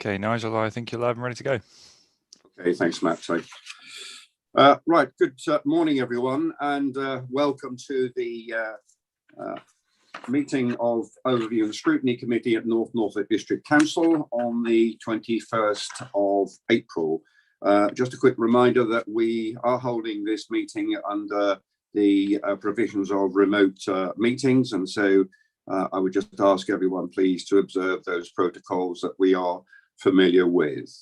Okay, Nigel, I think you're live and ready to go. Okay, thanks, Matt. So, right, good morning, everyone, and welcome to the meeting of Overview and Scrutiny Committee at Norfolk District Council on the 21st of April. Just a quick reminder that we are holding this meeting under the provisions of remote meetings, and so I would just ask everyone, please, to observe those protocols that we are familiar with.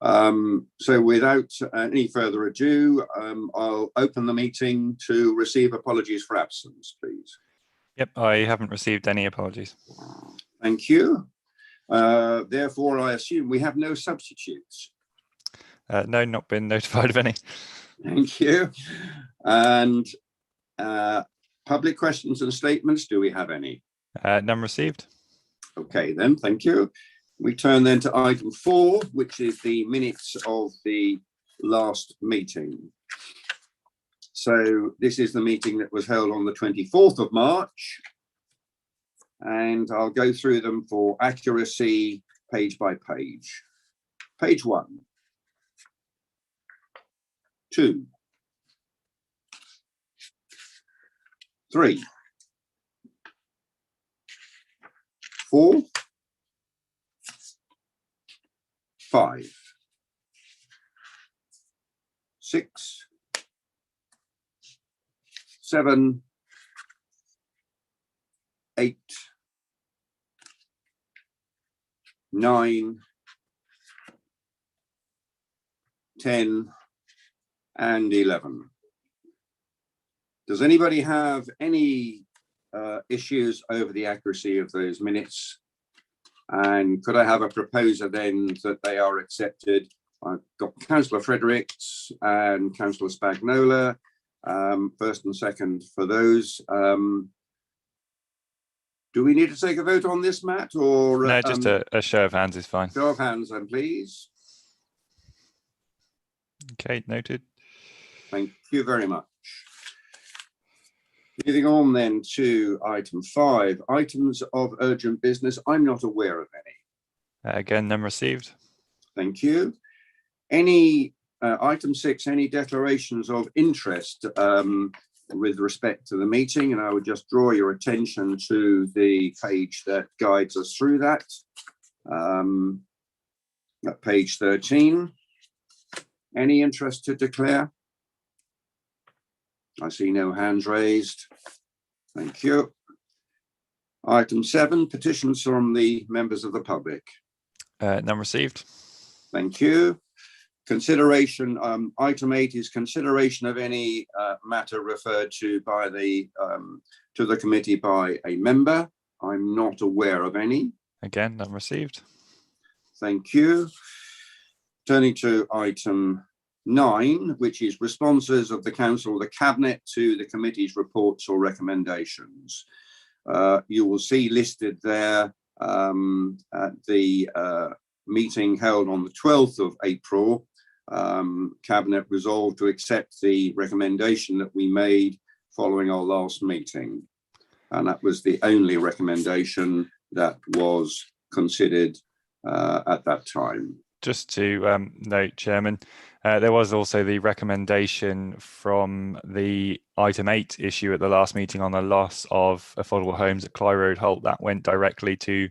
So without any further ado, I'll open the meeting to receive apologies for absence, please. Yep, I haven't received any apologies. Thank you. Therefore, I assume we have no substitutes. No, not been notified of any. Thank you. And public questions and statements, do we have any? None received. Okay, then, thank you. We turn then to item 4, which is the minutes of the last meeting. So this is the meeting that was held on the 24th of March. And I'll go through them for accuracy page by page. Page 1, 2, 3, 4, 5, 6, 7, 8, 9, 10, and 11. Does anybody have any issues over the accuracy of those minutes? And could I have a proposer then that they are accepted? I've got Councillor Fredericks and Councillor Spagnola, first and second for those. Do we need to take a vote on this, Matt? Or no, just a show of hands is fine. Show of hands, then, please. Okay, noted. Thank you very much. Moving on then to item 5, items of urgent business. I'm not aware of any. Again, none received. Thank you. Any item 6, any declarations of interest with respect to the meeting? And I would just draw your attention to the page that guides us through that. At page 13. Any interest to declare? I see no hands raised. Thank you. Item 7, petitions from the members of the public. None received. Thank you. Consideration, item 8 is consideration of any matter referred to by the to the committee by a member. I'm not aware of any. Again, none received. Thank you. Turning to item 9, which is responses of the council or the cabinet to the committee's reports or recommendations. You will see listed there at the meeting held on the 12th of April, cabinet resolved to accept the recommendation that we made following our last meeting. And that was the only recommendation that was considered at that time. Just to note, Chairman, there was also the recommendation from the item 8 issue at the last meeting on the loss of affordable homes at Cly Road, Holt. That went directly to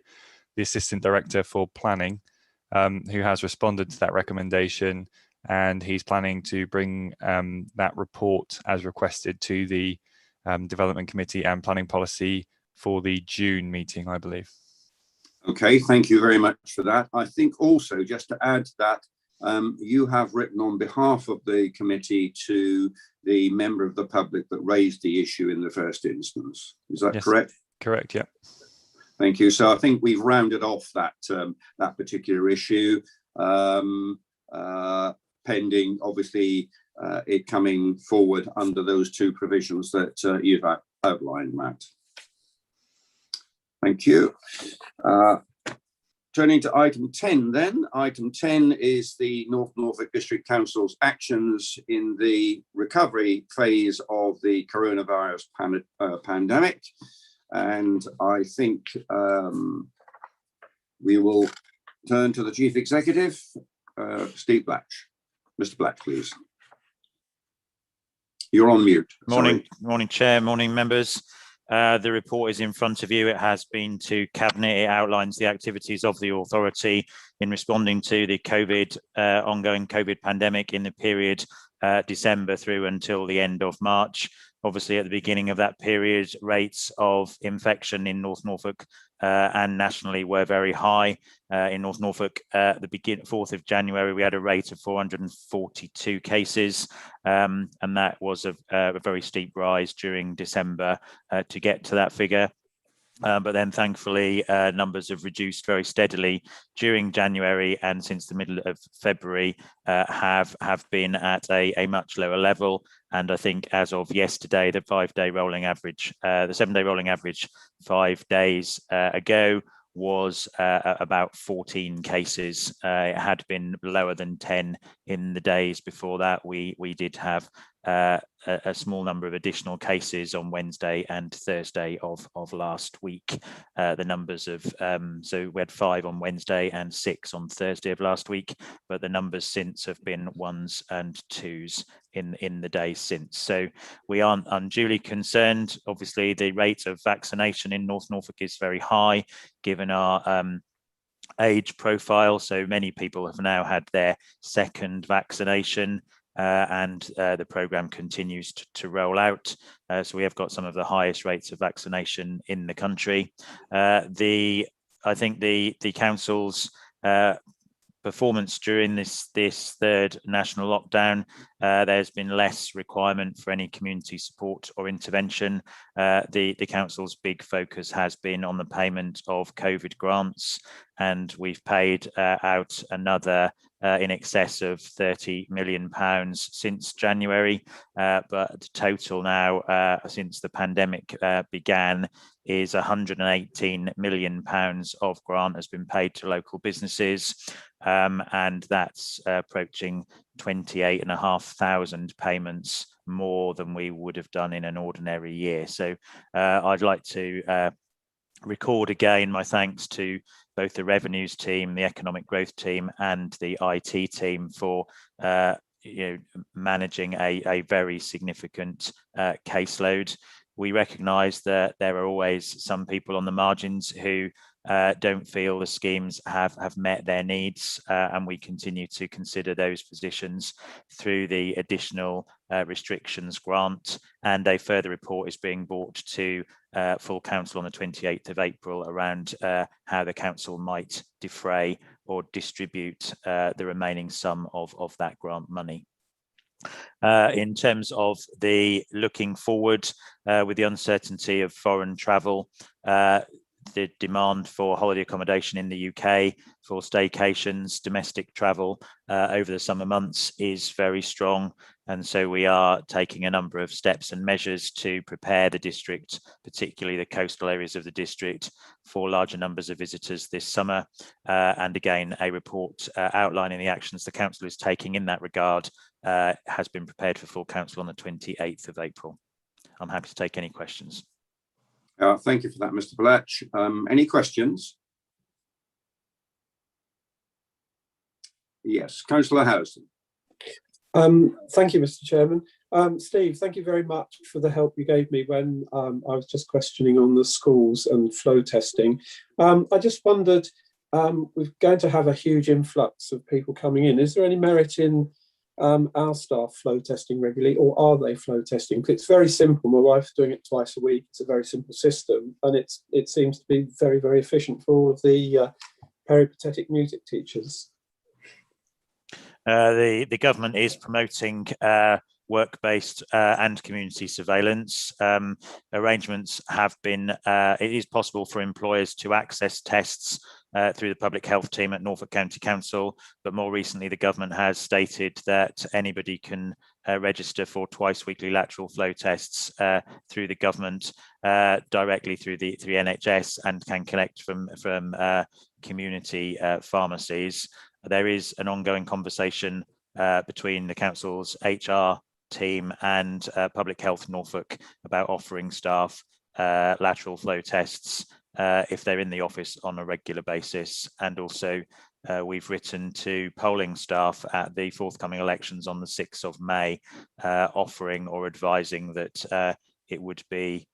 the Assistant Director for Planning, who has responded to that recommendation, and he's planning to bring that report as requested to the Development Committee and Planning Policy for the June meeting, I believe. Okay, thank you very much for that. I think also, just to add that, you have written on behalf of the committee to the member of the public that raised the issue in the first instance. Is that correct? Correct, yeah. Thank you. So I think we've rounded off that that particular issue, pending, obviously, it coming forward under those 2 provisions that you've outlined, Matt. Thank you. Turning to item 10 then. Item 10 is the Norfolk District Council's actions in the recovery phase of the coronavirus pandemic. And I think we will Turn to the Chief Executive, Steve Blatch. Mr. Blatch, please. You're on mute. Morning, Chair. Morning, members. The report is in front of you. It has been to Cabinet. It outlines the activities of the authority in responding to the ongoing COVID pandemic in the period December through until the end of March. Obviously, at the beginning of that period, rates of infection in North Norfolk and nationally were very high. In North Norfolk, the 4th of January, we had a rate of 442 cases, and that was a very steep rise during December to get to that figure. But then thankfully, numbers have reduced very steadily during January, and since the middle of February have been at a much lower level. And I think as of yesterday, the 7-day rolling average 5 days ago was about 14 cases. It had been lower than 10 in the days before that. We did have a small number of additional cases on Wednesday and Thursday of last week. The numbers of so we had 5 on Wednesday and 6 on Thursday of last week, but the numbers since have been 1s and 2s in the days since. So we aren't unduly concerned. Obviously, the rate of vaccination in North Norfolk is very high, given our age profile. So many people have now had their second vaccination. And the programme continues to roll out. So we have got some of the highest rates of vaccination in the country. I think the council's performance during this third national lockdown, there's been less requirement for any community support or intervention. The council's big focus has been on the payment of COVID grants, and we've paid out another in excess of £30 million since January, but the total now since the pandemic began is £118 million of grant has been paid to local businesses, and that's approaching 28,500 payments more than we would have done in an ordinary year. So I'd like to record again my thanks to both the revenues team, the economic growth team, and the IT team for managing a very significant caseload. We recognise that there are always some people on the margins who don't feel the schemes have met their needs, and we continue to consider those positions through the additional restrictions grant. And a further report is being brought to full council on the 28th of April around how the council might defray or distribute the remaining sum of that grant money. In terms of the looking forward, with the uncertainty of foreign travel, the demand for holiday accommodation in the UK for staycations, domestic travel over the summer months is very strong. And so we are taking a number of steps and measures to prepare the district, particularly the coastal areas of the district, for larger numbers of visitors this summer. And again, a report outlining the actions the council is taking in that regard has been prepared for full council on the 28th of April. I'm happy to take any questions. Thank you for that, Mr. Blatch. Any questions? Yes, Councillor Howson. Thank you, Mr. Chairman. Steve, thank you very much for the help you gave me when I was just questioning on the schools and flow testing. I just wondered, we're going to have a huge influx of people coming in. Is there any merit in our staff flow testing regularly, or are they flow testing? Because it's very simple. My wife's doing it twice a week. It's a very simple system, and it seems to be very, very efficient for all of the peripatetic music teachers. The government is promoting work-based and community surveillance. Arrangements have been, it is possible for employers to access tests through the public health team at Norfolk County Council, but more recently the government has stated that anybody can register for twice weekly lateral flow tests through the government directly through the NHS, and can collect from community pharmacies. There is an ongoing conversation between the council's HR team and Public Health Norfolk about offering staff lateral flow tests if they're in the office on a regular basis, and also we've written to polling staff at the forthcoming elections on the 6th of May, offering or advising that it would be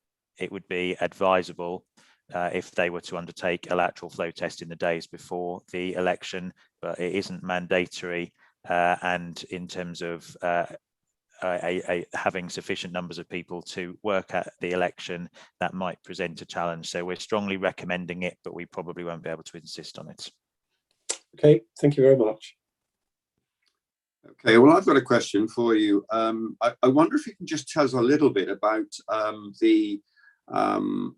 advisable if they were to undertake a lateral flow test in the days before the election, but it isn't mandatory. And in terms of having sufficient numbers of people to work at the election, that might present a challenge. So we're strongly recommending it, but we probably won't be able to insist on it. Okay, thank you very much. Okay, well, I've got a question for you. I wonder if you can just tell us a little bit about the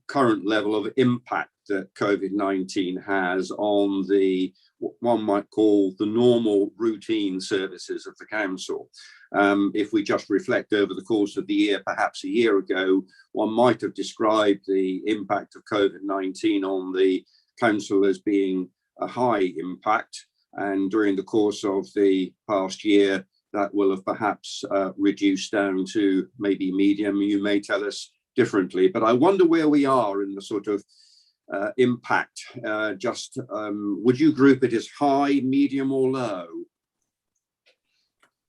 current level of impact that COVID-19 has on the, what one might call the normal routine services of the council. If we just reflect over the course of the year, perhaps a year ago, one might have described the impact of COVID-19 on the council as being a high impact. And during the course of the past year, that will have perhaps reduced down to maybe medium. You may tell us differently, but I wonder where we are in the sort of impact. Would you group it as high, medium, or low?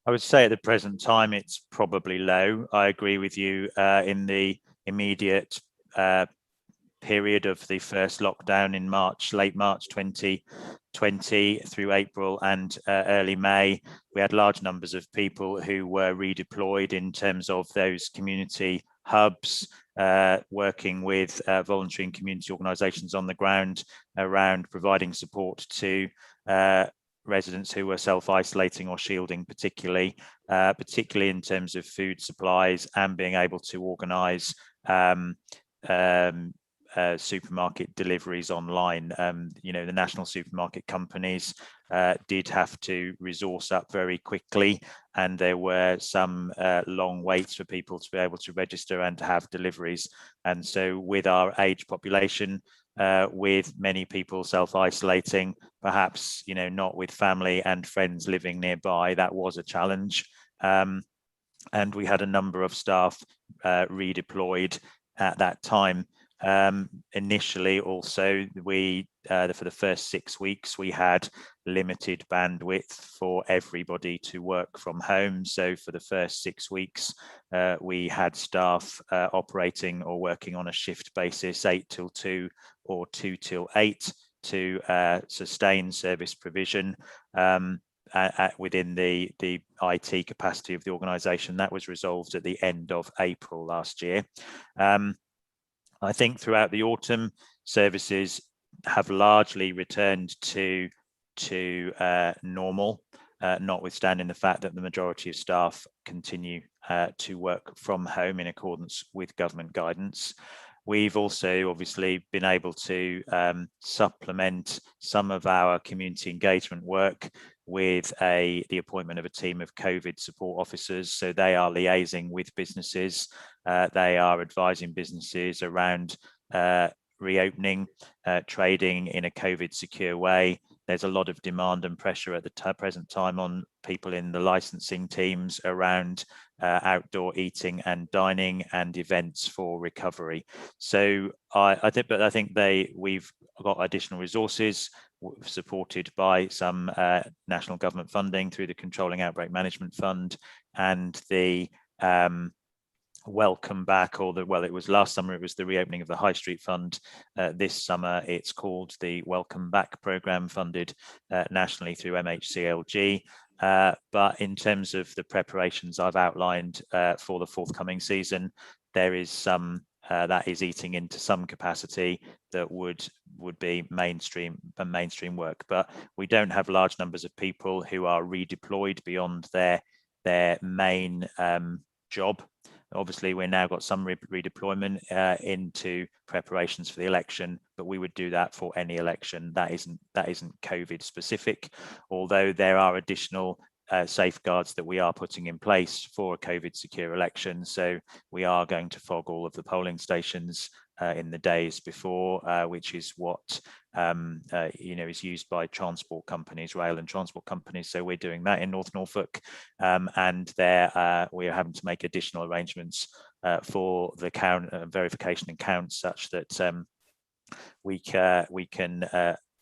I would say at the present time, it's probably low. I agree with you in the immediate period of the first lockdown in March, late March 2020 through April and early May. We had large numbers of people who were redeployed in terms of those community hubs, working with voluntary and community organisations on the ground around providing support to residents who were self-isolating or shielding, particularly in terms of food supplies, and being able to organise supermarket deliveries online. The national supermarket companies did have to resource up very quickly, and there were some long waits for people to be able to register and to have deliveries. And so with our age population, with many people self-isolating, perhaps not with family and friends living nearby, that was a challenge. And we had a number of staff redeployed at that time. Initially, also, we for the first 6 weeks, we had limited bandwidth for everybody to work from home. So for the first 6 weeks, we had staff operating or working on a shift basis, 8 till 2 or 2 till 8, to sustain service provision within the IT capacity of the organisation. That was resolved at the end of April last year. I think throughout the autumn, services have largely returned to normal, notwithstanding the fact that the majority of staff continue to work from home in accordance with government guidance. We've also obviously been able to supplement some of our community engagement work with the appointment of a team of COVID support officers. So they are liaising with businesses. They are advising businesses around reopening, trading in a COVID secure way. There's a lot of demand and pressure at the present time on people in the licensing teams around outdoor eating and dining and events for recovery. So I think we've got additional resources supported by some national government funding through the Controlling Outbreak Management Fund and the Welcome Back, it was last summer, it was the reopening of the High Street Fund. This summer, it's called the Welcome Back programme, funded nationally through MHCLG. But in terms of the preparations I've outlined for the forthcoming season, there is some that is eating into some capacity that would be mainstream work. But we don't have large numbers of people who are redeployed beyond their main job. Obviously, we've now got some redeployment into preparations for the election, but we would do that for any election. That isn't COVID specific, although there are additional safeguards that we are putting in place for a COVID secure election. So we are going to fog all of the polling stations in the days before, which is what is used by transport companies, rail and transport companies. So we're doing that in North Norfolk, and there we are having to make additional arrangements for the count verification and count, such that we can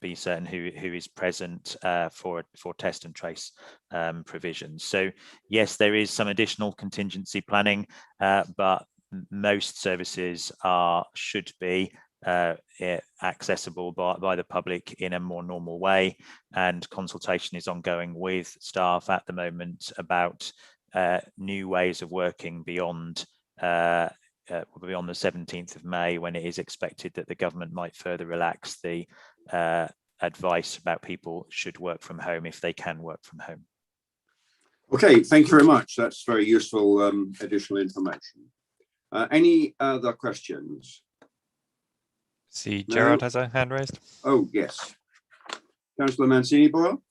be certain who is present for test and trace provisions. So yes, there is some additional contingency planning, but most services should be accessible by the public in a more normal way, and consultation is ongoing with staff at the moment about new ways of working beyond the 17th of May, when it is expected that the government might further relax the advice about people should work from home if they can work from home. Okay, thank you very much. That's very useful additional information. Any other questions? See, No? Gerard has a hand raised. Oh, yes. Councillor Mancini-Boyle.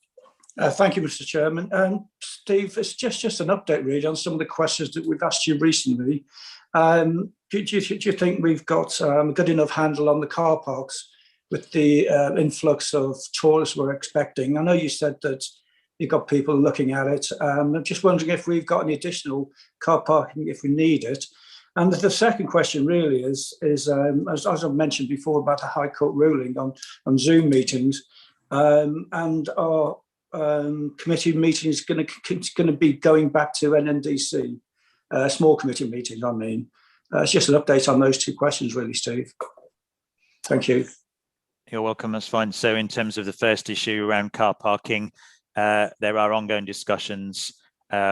Thank you, Mr. Chairman. Steve, it's just an update really on some of the questions that we've asked you recently. Do you think we've got a good enough handle on the car parks with the influx of tourists we're expecting? I know you said that you've got people looking at it. I'm just wondering if we've got any additional car parking if we need it. And the second question really is as I've mentioned before about the High Court ruling on Zoom meetings, and our committee meetings going to be going back to NNDC, small committee meetings, I mean. It's just an update on those two questions really, Steve. Thank you. You're welcome, that's fine. So in terms of the first issue around car parking, there are ongoing discussions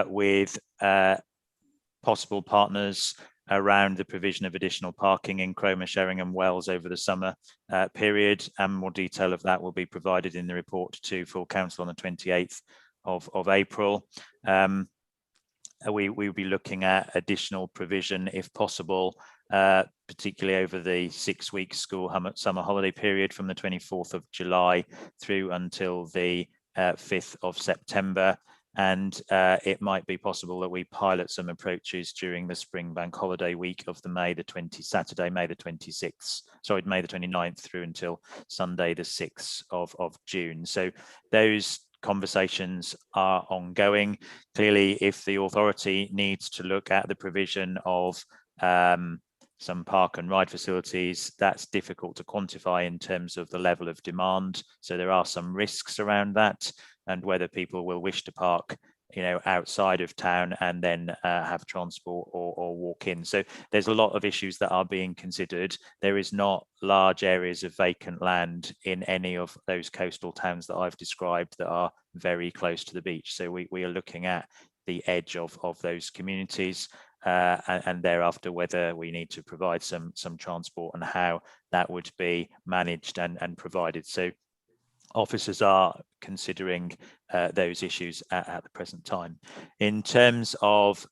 with possible partners around the provision of additional parking in Cromer, Sheringham, Wells over the summer period, and more detail of that will be provided in the report to full council on the 28th of April. We will be looking at additional provision if possible, particularly over the 6-week school summer holiday period from the 24th of July through until the 5th of September. And it might be possible that we pilot some approaches during the spring bank holiday week of the Saturday, May the 29th through until Sunday, the 6th of June. So those conversations are ongoing. Clearly, if the authority needs to look at the provision of some park and ride facilities, that's difficult to quantify in terms of the level of demand. So there are some risks around that, and whether people will wish to park, outside of town and then have transport or walk in. So there's a lot of issues that are being considered. There is not large areas of vacant land in any of those coastal towns that I've described that are very close to the beach. So we are looking at the edge of those communities. And thereafter whether we need to provide some transport and how that would be managed and provided. So officers are considering those issues at the present time. In terms of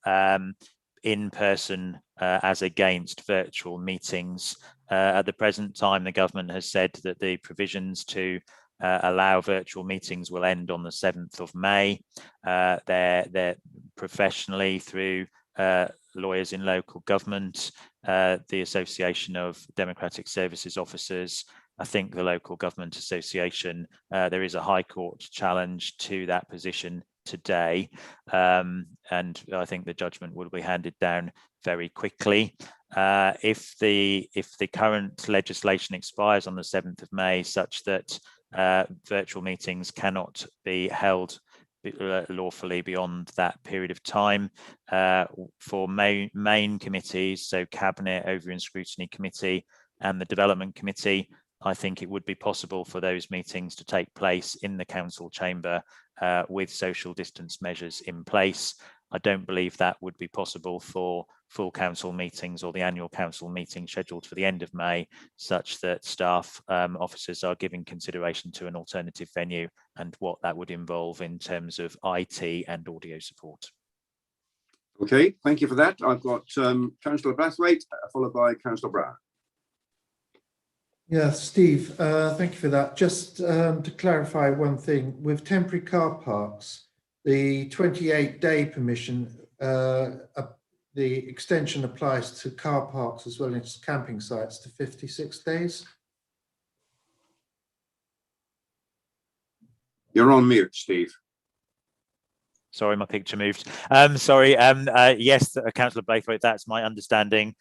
in-person as against virtual meetings, at the present time the government has said that the provisions to allow virtual meetings will end on the 7th of May. They're professionally through lawyers in local government, the Association of Democratic Services Officers, I think the Local Government Association, there is a High Court challenge to that position today, and I think the judgment will be handed down very quickly. If the current legislation expires on the 7th of May such that virtual meetings cannot be held lawfully beyond that period of time, for main committees, so Cabinet, Over and Scrutiny Committee and the Development Committee, I think it would be possible for those meetings to take place in the council chamber with social distance measures in place. I don't believe that would be possible for full council meetings or the annual council meeting scheduled for the end of May, such that staff officers are giving consideration to an alternative venue and what that would involve in terms of IT and audio support. Okay, thank you for that. I've got Councillor Brathwaite, followed by Councillor Brown. Yeah, Steve, thank you for that. Just to clarify one thing, with temporary car parks, the 28-day permission, the extension applies to car parks as well as camping sites to 56 days. You're on mute, Steve. Sorry, my picture moved. Sorry. Yes, Councillor Braithwaite, that's my understanding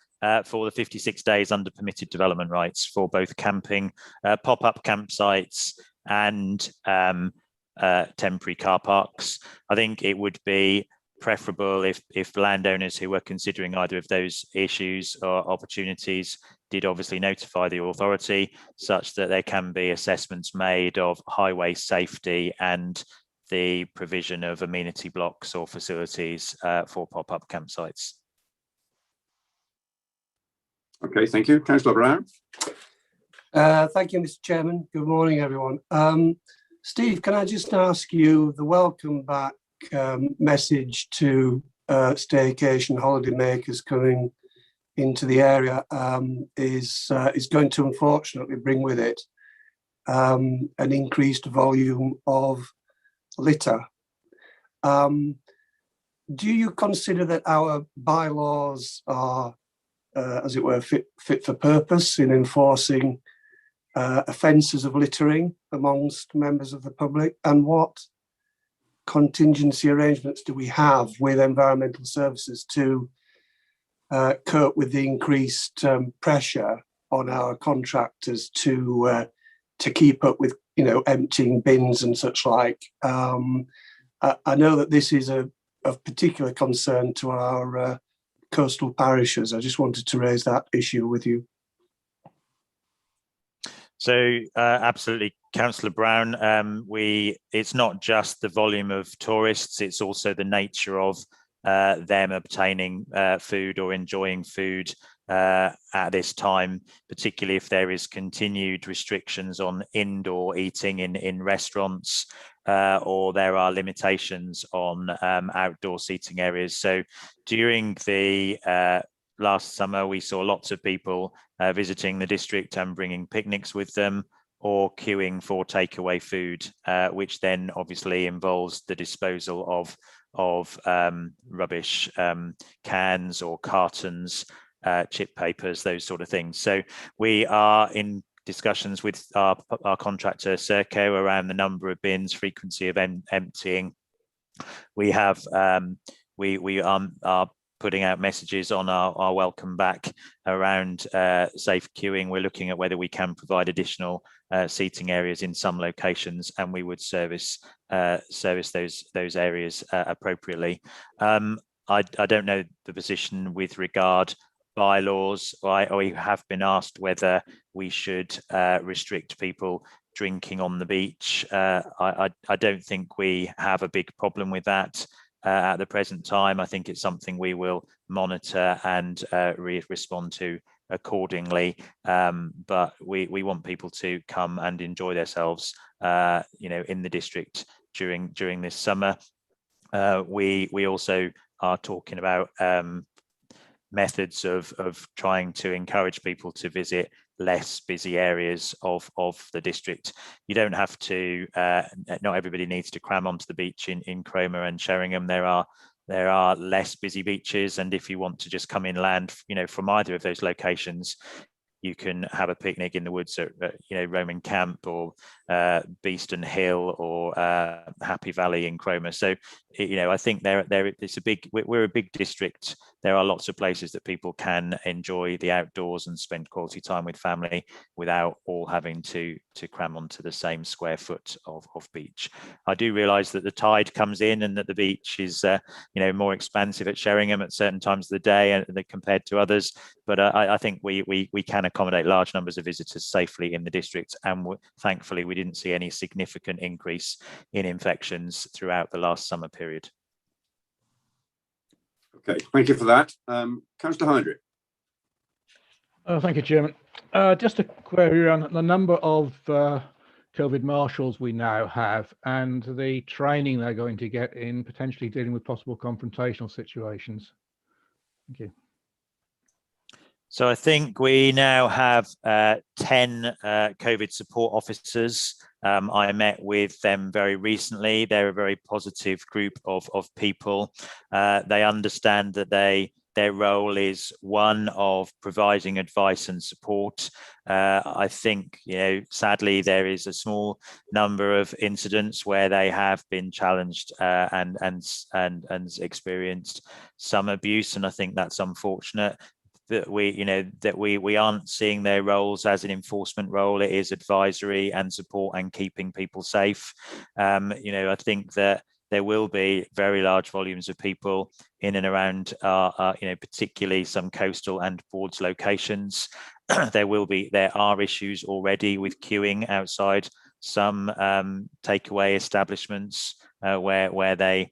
for the 56 days under permitted development rights for both camping, pop-up campsites and temporary car parks. I think it would be preferable if landowners who were considering either of those issues or opportunities did obviously notify the authority, such that there can be assessments made of highway safety and the provision of amenity blocks or facilities for pop-up campsites. Okay, thank you. Councillor Brown. Thank you, Mr. Chairman. Good morning, everyone. Steve, can I just ask you, the welcome back message to staycation holiday makers coming into the area is going to unfortunately bring with it an increased volume of litter. Do you consider that our bylaws are, as it were, fit for purpose in enforcing offences of littering amongst members of the public? And what contingency arrangements do we have with environmental services to cope with the increased pressure on our contractors to keep up with, emptying bins and such like? I know that this is of particular concern to our coastal parishes. I just wanted to raise that issue with you. So absolutely, Councillor Brown, it's not just the volume of tourists, it's also the nature of them obtaining food or enjoying food at this time, particularly if there is continued restrictions on indoor eating in restaurants, or there are limitations on outdoor seating areas. So during the last summer, we saw lots of people visiting the district and bringing picnics with them, or queuing for takeaway food, which then obviously involves the disposal of rubbish, cans or cartons, chip papers, those sort of things. So we are in discussions with our contractor Serco around the number of bins, frequency of emptying. We have we are putting out messages on our welcome back around safe queuing. We're looking at whether we can provide additional seating areas in some locations, and we would service those areas appropriately. I don't know the position with regard bylaws. We have been asked whether we should restrict people drinking on the beach. I don't think we have a big problem with that. At the present time, I think it's something we will monitor and respond to accordingly. But we want people to come and enjoy themselves, in the district during this summer. We also are talking about methods of trying to encourage people to visit less busy areas of the district. You don't have to, not everybody needs to cram onto the beach in Cromer and Sheringham. There are less busy beaches, and if you want to just come inland, from either of those locations, you can have a picnic in the woods at Roman Camp or Beeston Hill or Happy Valley in Cromer. So I think we're a big district. There are lots of places that people can enjoy the outdoors and spend quality time with family without all having to cram onto the same square foot of beach. I do realise that the tide comes in and that the beach is more expansive at Sheringham at certain times of the day compared to others. But I think we can accommodate large numbers of visitors safely in the district, and thankfully we didn't see any significant increase in infections throughout the last summer period. Okay, thank you for that. Councillor Hindrick. Thank you, Chairman. Just a query on the number of COVID marshals we now have and the training they're going to get in potentially dealing with possible confrontational situations. Thank you. So I think we now have 10 COVID support officers. I met with them very recently. They're a very positive group of people. They understand that their role is one of providing advice and support. I think, sadly, there is a small number of incidents where they have been challenged and experienced some abuse, and I think that's unfortunate. that we aren't seeing their roles as an enforcement role. It is advisory and support and keeping people safe. I think that there will be very large volumes of people in and around, particularly some coastal and boards locations. There are issues already with queuing outside some takeaway establishments where they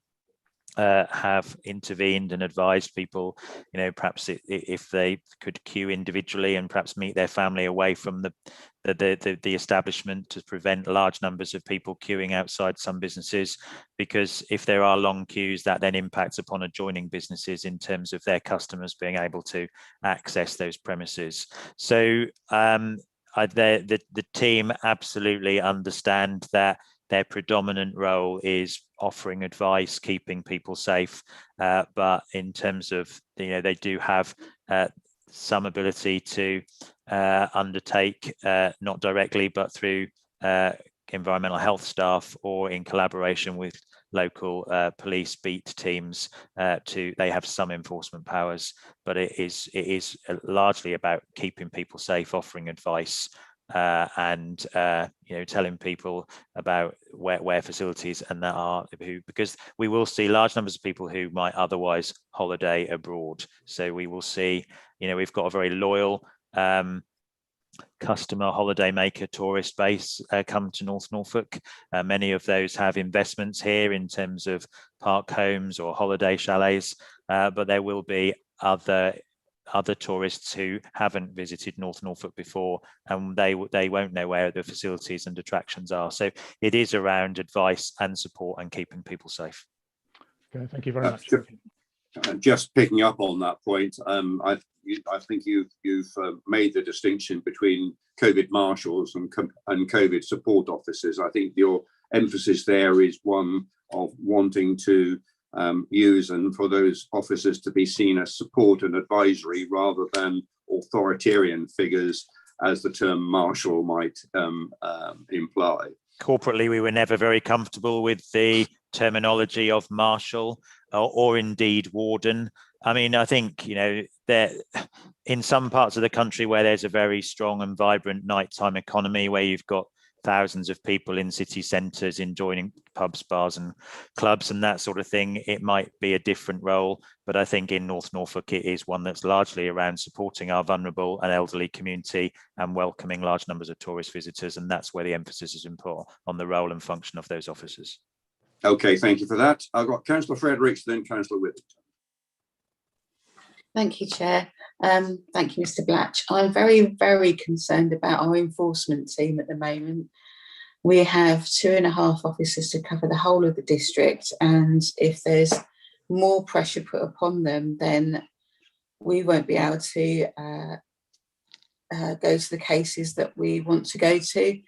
have intervened and advised people, perhaps if they could queue individually and perhaps meet their family away from the establishment to prevent large numbers of people queuing outside some businesses, because if there are long queues, that then impacts upon adjoining businesses in terms of their customers being able to access those premises. So the team absolutely understand that their predominant role is offering advice, keeping people safe, but in terms of, they do have some ability to undertake, not directly, but through environmental health staff or in collaboration with local police beat teams, they have some enforcement powers, but it is largely about keeping people safe, offering advice, and telling people about where facilities and that are, because we will see large numbers of people who might otherwise holiday abroad. So we will see, we've got a very loyal customer holiday maker tourist base come to North Norfolk. Many of those have investments here in terms of park homes or holiday chalets, but there will be other tourists who haven't visited North Norfolk before, and they won't know where the facilities and attractions are. So it is around advice and support and keeping people safe. Okay, thank you very much. Just picking up on that point, I think you've made the distinction between COVID marshals and COVID support officers. I think your emphasis there is one of wanting to use and for those officers to be seen as support and advisory rather than authoritarian figures, as the term marshal might imply. Corporately, we were never very comfortable with the terminology of marshal or indeed warden. I mean, I think, there in some parts of the country where there's a very strong and vibrant nighttime economy, where you've got thousands of people in city centres enjoying pubs, bars and clubs and that sort of thing, it might be a different role. But I think in North Norfolk, it is one that's largely around supporting our vulnerable and elderly community and welcoming large numbers of tourist visitors. And that's where the emphasis is on the role and function of those officers. Okay, thank you for that. I've got Councillor Fredericks, then Councillor Withington. Thank you, Chair. Thank you, Mr. Blatch. I'm very, very concerned about our enforcement team at the moment. We have 2.5 officers to cover the whole of the district, and if there's more pressure put upon them, then we won't be able to go to the cases that we want to go to.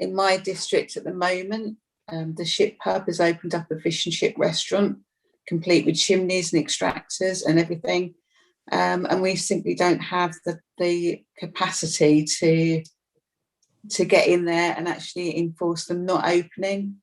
In my district at the moment, the Ship Pub has opened up a fish and chip restaurant, complete with chimneys and extractors and everything. And we simply don't have the capacity to get in there and actually enforce them not opening.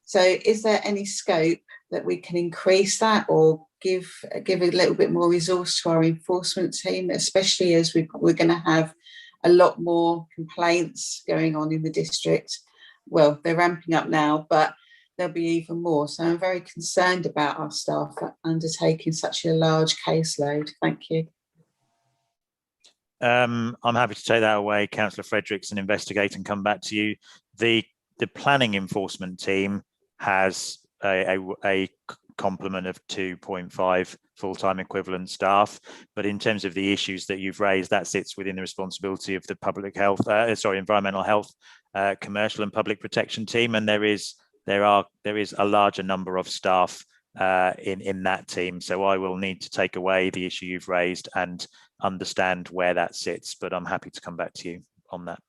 So is there any scope that we can increase that or give a little bit more resource to our enforcement team, especially as we're going to have a lot more complaints going on in the district? Well, they're ramping up now, but there'll be even more. So I'm very concerned about our staff undertaking such a large caseload. Thank you. I'm happy to take that away, Councillor Fredericks, and investigate and come back to you. The planning enforcement team has a complement of 2.5 full-time equivalent staff, but in terms of the issues that you've raised, that sits within the responsibility of the environmental health, commercial and public protection team, and there is a larger number of staff in that team. So I will need to take away the issue you've raised and understand where that sits, but I'm happy to come back to you on that.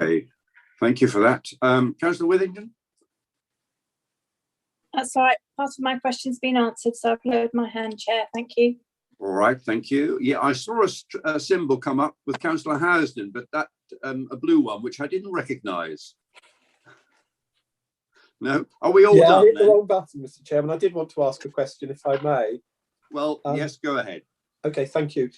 Okay, thank you for that. Councillor Withington? That's all right. Part of my question's been answered, so I've lowered my hand, Chair. Thank you. All right, thank you. Yeah, I saw a symbol come up with Councillor Housden, but that a blue one, which I didn't recognise. No, are we all done? I hit the wrong button, Mr. Chairman. I did want to ask a question, if I may. Well, yes, go ahead. Okay, thank you.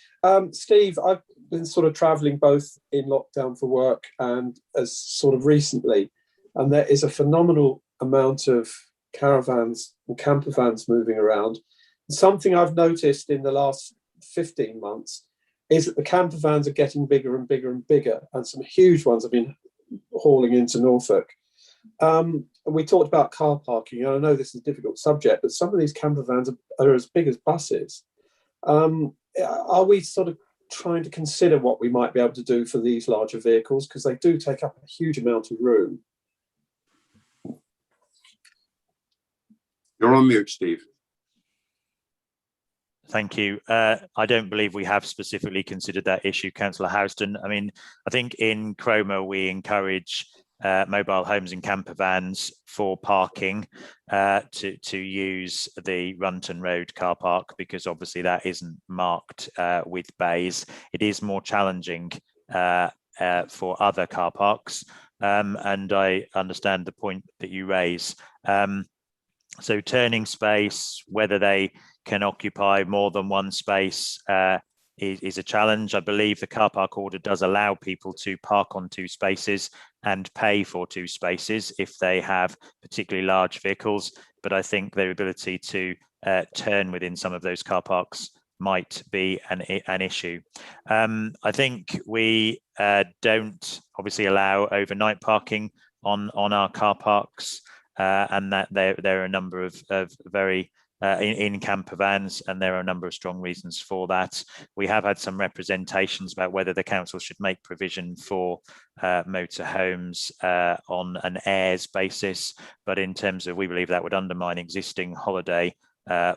Steve, I've been sort of travelling both in lockdown for work and as sort of recently, and there is a phenomenal amount of caravans and camper vans moving around. Something I've noticed in the last 15 months is that the camper vans are getting bigger and bigger and bigger, and some huge ones have been hauling into Norfolk. And we talked about car parking, and I know this is a difficult subject, but some of these camper vans are as big as buses. Are we sort of trying to consider what we might be able to do for these larger vehicles, because they do take up a huge amount of room? You're on mute, Steve. Thank you. I don't believe we have specifically considered that issue, Councillor Houston. I mean, I think in Cromer we encourage mobile homes and camper vans for parking to use the Runton Road car park, because obviously that isn't marked with bays. It is more challenging for other car parks, and I understand the point that you raise. So turning space, whether they can occupy more than one space is a challenge. I believe the car park order does allow people to park on 2 spaces and pay for 2 spaces if they have particularly large vehicles, but I think their ability to turn within some of those car parks might be an issue. I think we don't obviously allow overnight parking on our car parks, and that there are a number of very in camper vans, and there are a number of strong reasons for that. We have had some representations about whether the council should make provision for motorhomes on an heirs basis, but in terms of, we believe that would undermine existing holiday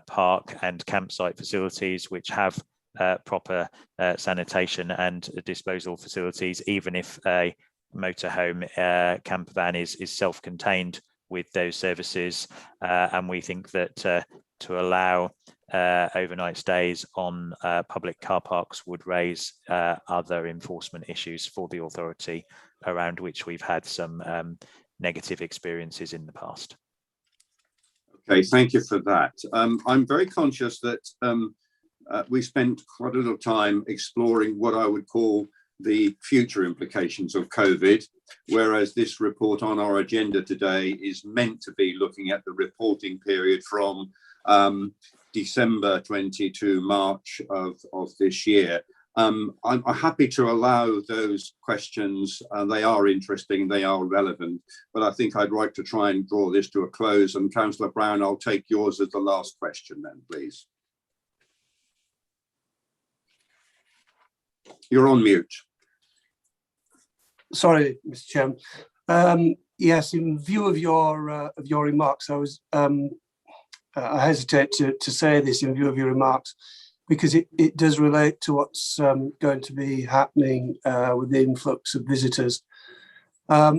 park and campsite facilities which have proper sanitation and disposal facilities, even if a motorhome camper van is self-contained with those services, and we think that to allow overnight stays on public car parks would raise other enforcement issues for the authority, around which we've had some negative experiences in the past. Okay, thank you for that. I'm very conscious that we spent quite a little time exploring what I would call the future implications of COVID, whereas this report on our agenda today is meant to be looking at the reporting period from December 20 to March of this year. I'm happy to allow those questions. They are interesting, they are relevant, but I think I'd like to try and draw this to a close. And Councillor Brown, I'll take yours as the last question then, please. You're on mute. Sorry, Mr. Chairman. Yes, in view of your remarks, I hesitate to say this in view of your remarks, because it does relate to what's going to be happening with the influx of visitors.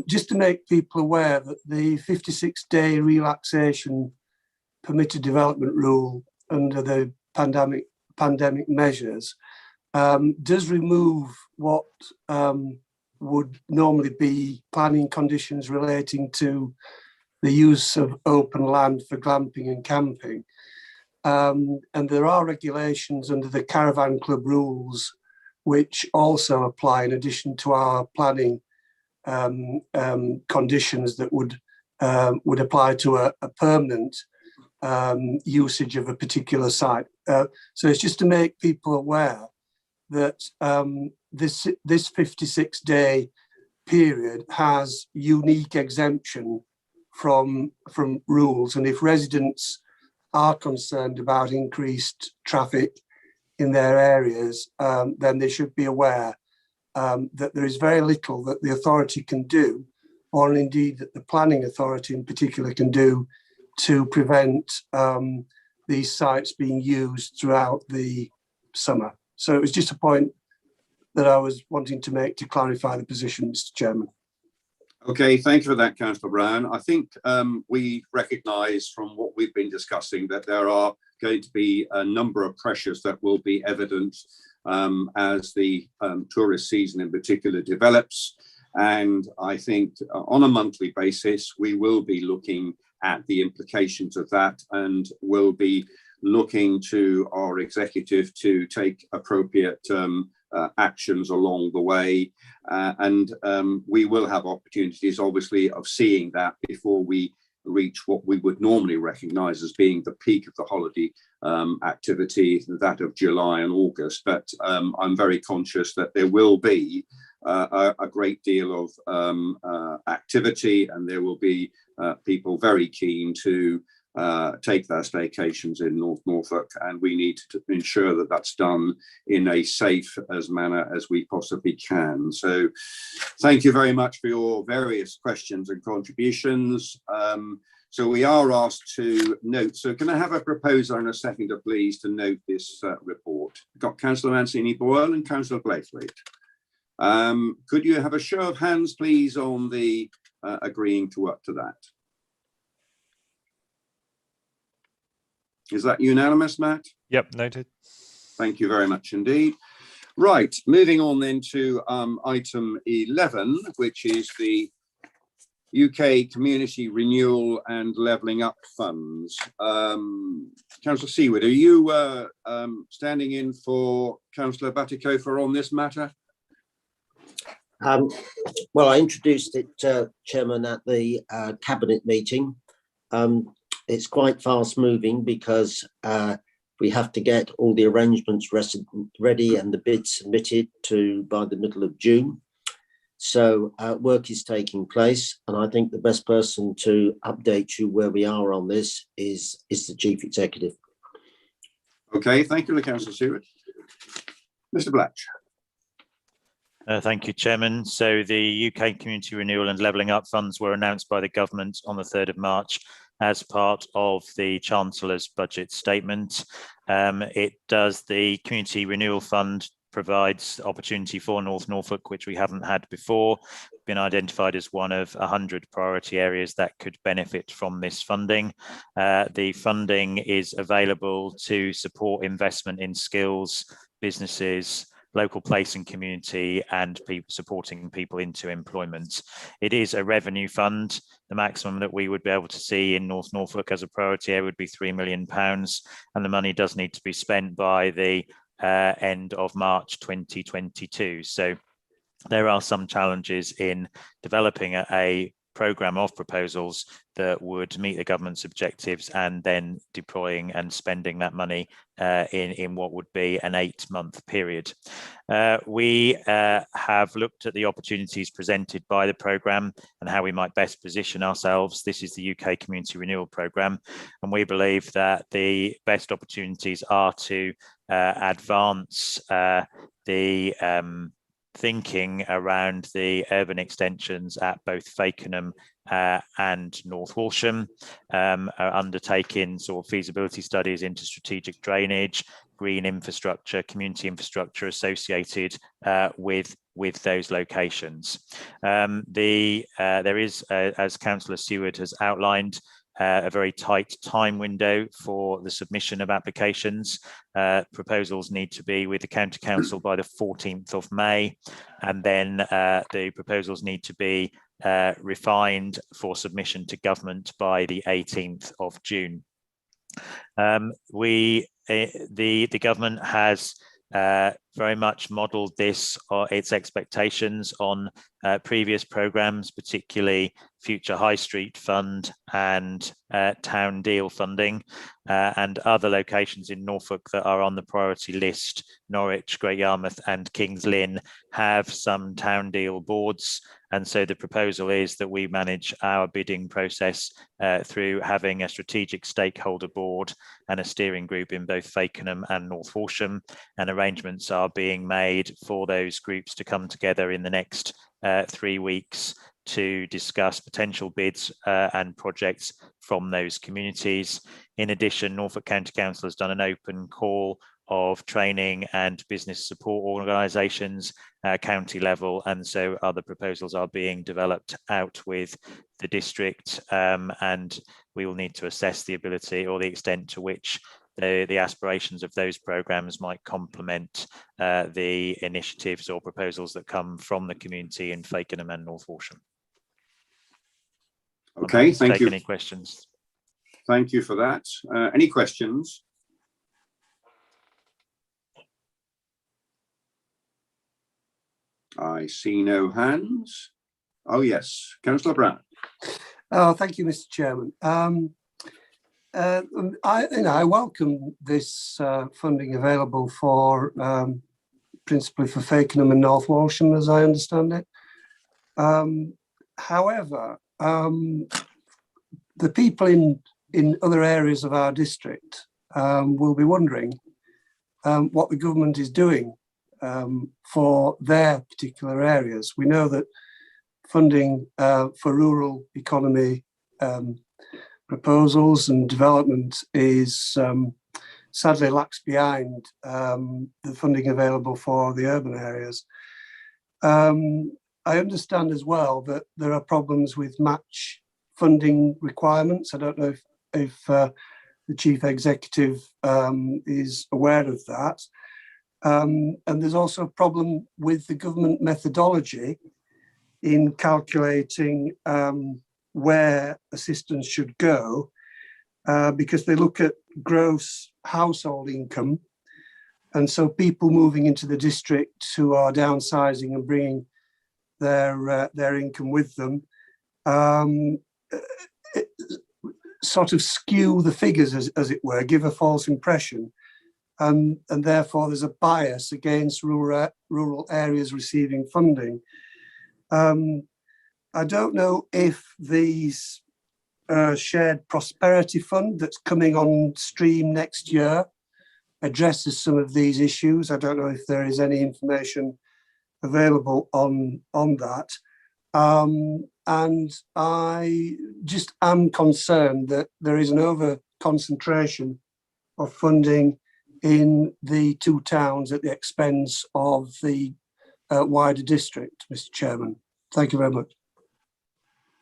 Just to make people aware that the 56-day relaxation permitted development rule under the pandemic measures does remove what would normally be planning conditions relating to the use of open land for glamping and camping. And there are regulations under the Caravan Club rules which also apply, in addition to our planning conditions that would apply to a permanent usage of a particular site. So it's just to make people aware that this 56-day period has unique exemption from rules, and if residents are concerned about increased traffic in their areas, then they should be aware that there is very little that the authority can do, or indeed that the planning authority in particular can do, to prevent these sites being used throughout the summer. So it was just a point that I was wanting to make to clarify the position, Mr. Chairman. Okay, thank you for that, Councillor Brown. I think we recognise from what we've been discussing that there are going to be a number of pressures that will be evident as the tourist season in particular develops. And I think on a monthly basis, we will be looking at the implications of that, and will be looking to our executive to take appropriate actions along the way. And we will have opportunities, obviously, of seeing that before we reach what we would normally recognise as being the peak of the holiday activity, that of July and August. But I'm very conscious that there will be a great deal of activity, and there will be people very keen to take their staycations in North Norfolk, and we need to ensure that that's done in a safe as manner as we possibly can. So thank you very much for your various questions and contributions. So we are asked to note, so can I have a proposer and a seconder, please, to note this report? We've got Councillor Mancini-Boyle and Councillor Blaythwaite. Could you have a show of hands, please, on the agreeing to work to that? Is that unanimous, Matt? Yep, noted. Thank you very much indeed. Right, moving on then to item 11, which is the UK Community Renewal and Levelling Up Funds. Councillor Seward, are you standing in for Councillor Batikofer on this matter? Well, I introduced it, Chairman, at the Cabinet meeting. It's quite fast moving because we have to get all the arrangements ready and the bids submitted by the middle of June. So work is taking place, and I think the best person to update you where we are on this is the Chief Executive. Okay, thank you, Councillor Seward. Mr. Blatch. Thank you, Chairman. So the UK Community Renewal and Levelling Up Funds were announced by the government on the 3rd of March as part of the Chancellor's budget statement. The Community Renewal Fund provides opportunity for North Norfolk, which we haven't had before, been identified as one of 100 priority areas that could benefit from this funding. The funding is available to support investment in skills, businesses, local place and community, and supporting people into employment. It is a revenue fund. The maximum that we would be able to see in North Norfolk as a priority area would be £3 million, and the money does need to be spent by the end of March 2022. So there are some challenges in developing a programme of proposals that would meet the government's objectives and then deploying and spending that money in what would be an 8-month period. We have looked at the opportunities presented by the programme and how we might best position ourselves. This is the UK Community Renewal Programme, and we believe that the best opportunities are to advance the thinking around the urban extensions at both Fakenham and North Walsham, undertaking sort of feasibility studies into strategic drainage, green infrastructure, community infrastructure associated with those locations. There is, as Councillor Seward has outlined, a very tight time window for the submission of applications. Proposals need to be with the County Council by the 14th of May, and then the proposals need to be refined for submission to government by the 18th of June. The government has very much modelled its expectations on previous programmes, particularly Future High Street Fund and Town Deal funding, and other locations in Norfolk that are on the priority list. Norwich, Great Yarmouth and Kings Lynn have some Town Deal boards, and so the proposal is that we manage our bidding process through having a strategic stakeholder board and a steering group in both Fakenham and North Walsham, and arrangements are being made for those groups to come together in the next 3 weeks to discuss potential bids and projects from those communities. In addition, Norfolk County Council has done an open call of training and business support organisations at county level, and so other proposals are being developed out with the district, and we will need to assess the ability or the extent to which the aspirations of those programmes might complement the initiatives or proposals that come from the community in Fakenham and North Walsham. Okay, thank you. Any questions? Thank you for that. Any questions? I see no hands. Oh, yes, Councillor Brown. Oh, thank you, Mr. Chairman. I welcome this funding available for principally for Fakenham and North Walsham, as I understand it. However, the people in other areas of our district will be wondering what the government is doing for their particular areas. We know that funding for rural economy proposals and development is sadly lags behind the funding available for the urban areas. I understand as well that there are problems with match funding requirements. I don't know if the Chief Executive is aware of that. And there's also a problem with the government methodology in calculating where assistance should go, because they look at gross household income. And so people moving into the district who are downsizing and bringing their income with them sort of skew the figures, as it were, give a false impression. And therefore there's a bias against rural areas receiving funding. I don't know if these shared prosperity fund that's coming on stream next year addresses some of these issues. I don't know if there is any information available on that. And I just am concerned that there is an over concentration of funding in the two towns at the expense of the wider district, Mr. Chairman. Thank you very much.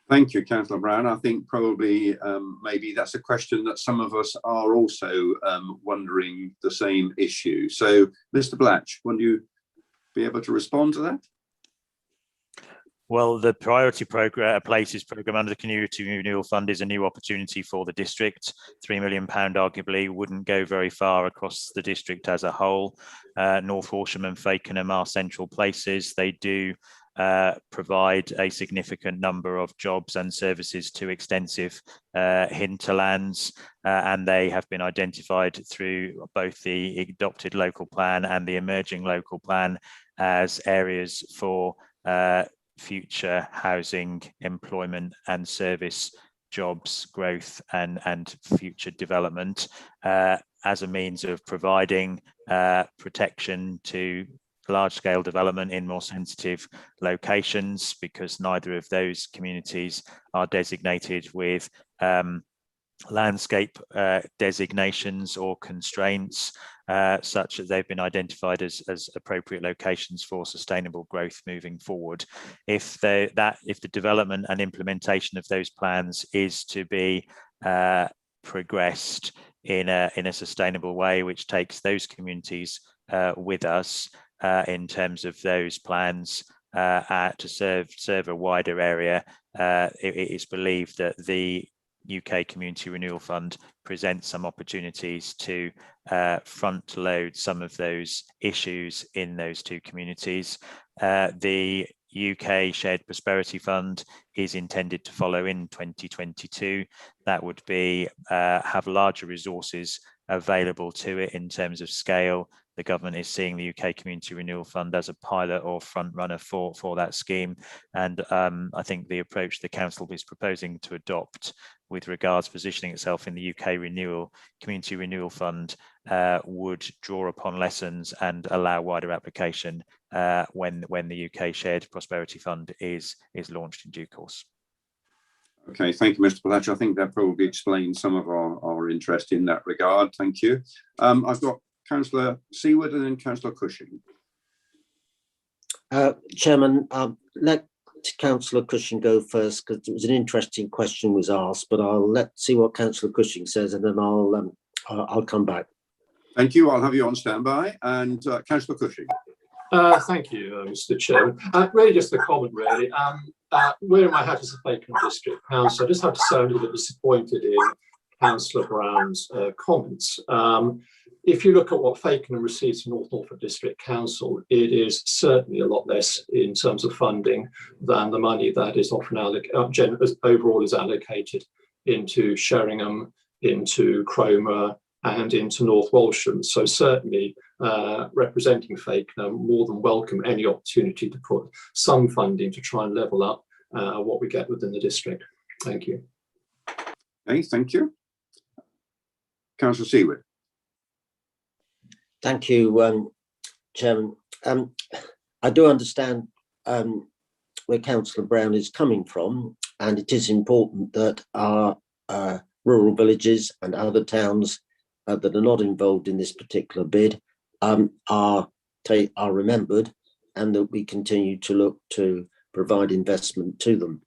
Thank you, Councillor Brown. I think probably maybe that's a question that some of us are also wondering the same issue. So, Mr. Blatch, will you be able to respond to that? Well, the priority places programme under the Community Renewal Fund is a new opportunity for the district. £3 million arguably wouldn't go very far across the district as a whole. North Horsham and Fakenham are central places. They do provide a significant number of jobs and services to extensive hinterlands, and they have been identified through both the adopted local plan and the emerging local plan as areas for future housing, employment and service jobs growth and future development as a means of providing protection to large-scale development in more sensitive locations, because neither of those communities are designated with landscape designations or constraints such that they've been identified as appropriate locations for sustainable growth moving forward. If the development and implementation of those plans is to be progressed in a sustainable way, which takes those communities with us in terms of those plans to serve a wider area, it is believed that the UK Community Renewal Fund presents some opportunities to front load some of those issues in those two communities. The UK Shared Prosperity Fund is intended to follow in 2022. That would be have larger resources available to it in terms of scale. The government is seeing the UK Community Renewal Fund as a pilot or front runner for that scheme. And I think the approach the council is proposing to adopt with regards positioning itself in the UK Community Renewal Fund would draw upon lessons and allow wider application when the UK Shared Prosperity Fund is launched in due course. Okay, thank you, Mr. Blatch. I think that probably explains some of our interest in that regard. Thank you. I've got Councillor Seward and then Councillor Cushing. Chairman, let Councillor Cushing go first, because it was an interesting question was asked, but I'll see what Councillor Cushing says, and then I'll come back. Thank you. I'll have you on standby. And Councillor Cushing. Thank you, Mr. Chairman. Really just a comment, really. Wearing my hat as a Fakenham District Council, I just have to say I'm a little bit disappointed in Councillor Brown's comments. if you look at what Fakenham receives from North Norfolk District Council, it is certainly a lot less in terms of funding than the money that is often overall is allocated into Sheringham, into Cromer, and into North Walsham. So certainly representing Fakenham, more than welcome any opportunity to put some funding to try and level up what we get within the district. Thank you. Okay, thank you. Councillor Seawood. Thank you, Chairman. I do understand where Councillor Brown is coming from, and it is important that our rural villages and other towns that are not involved in this particular bid are remembered, and that we continue to look to provide investment to them.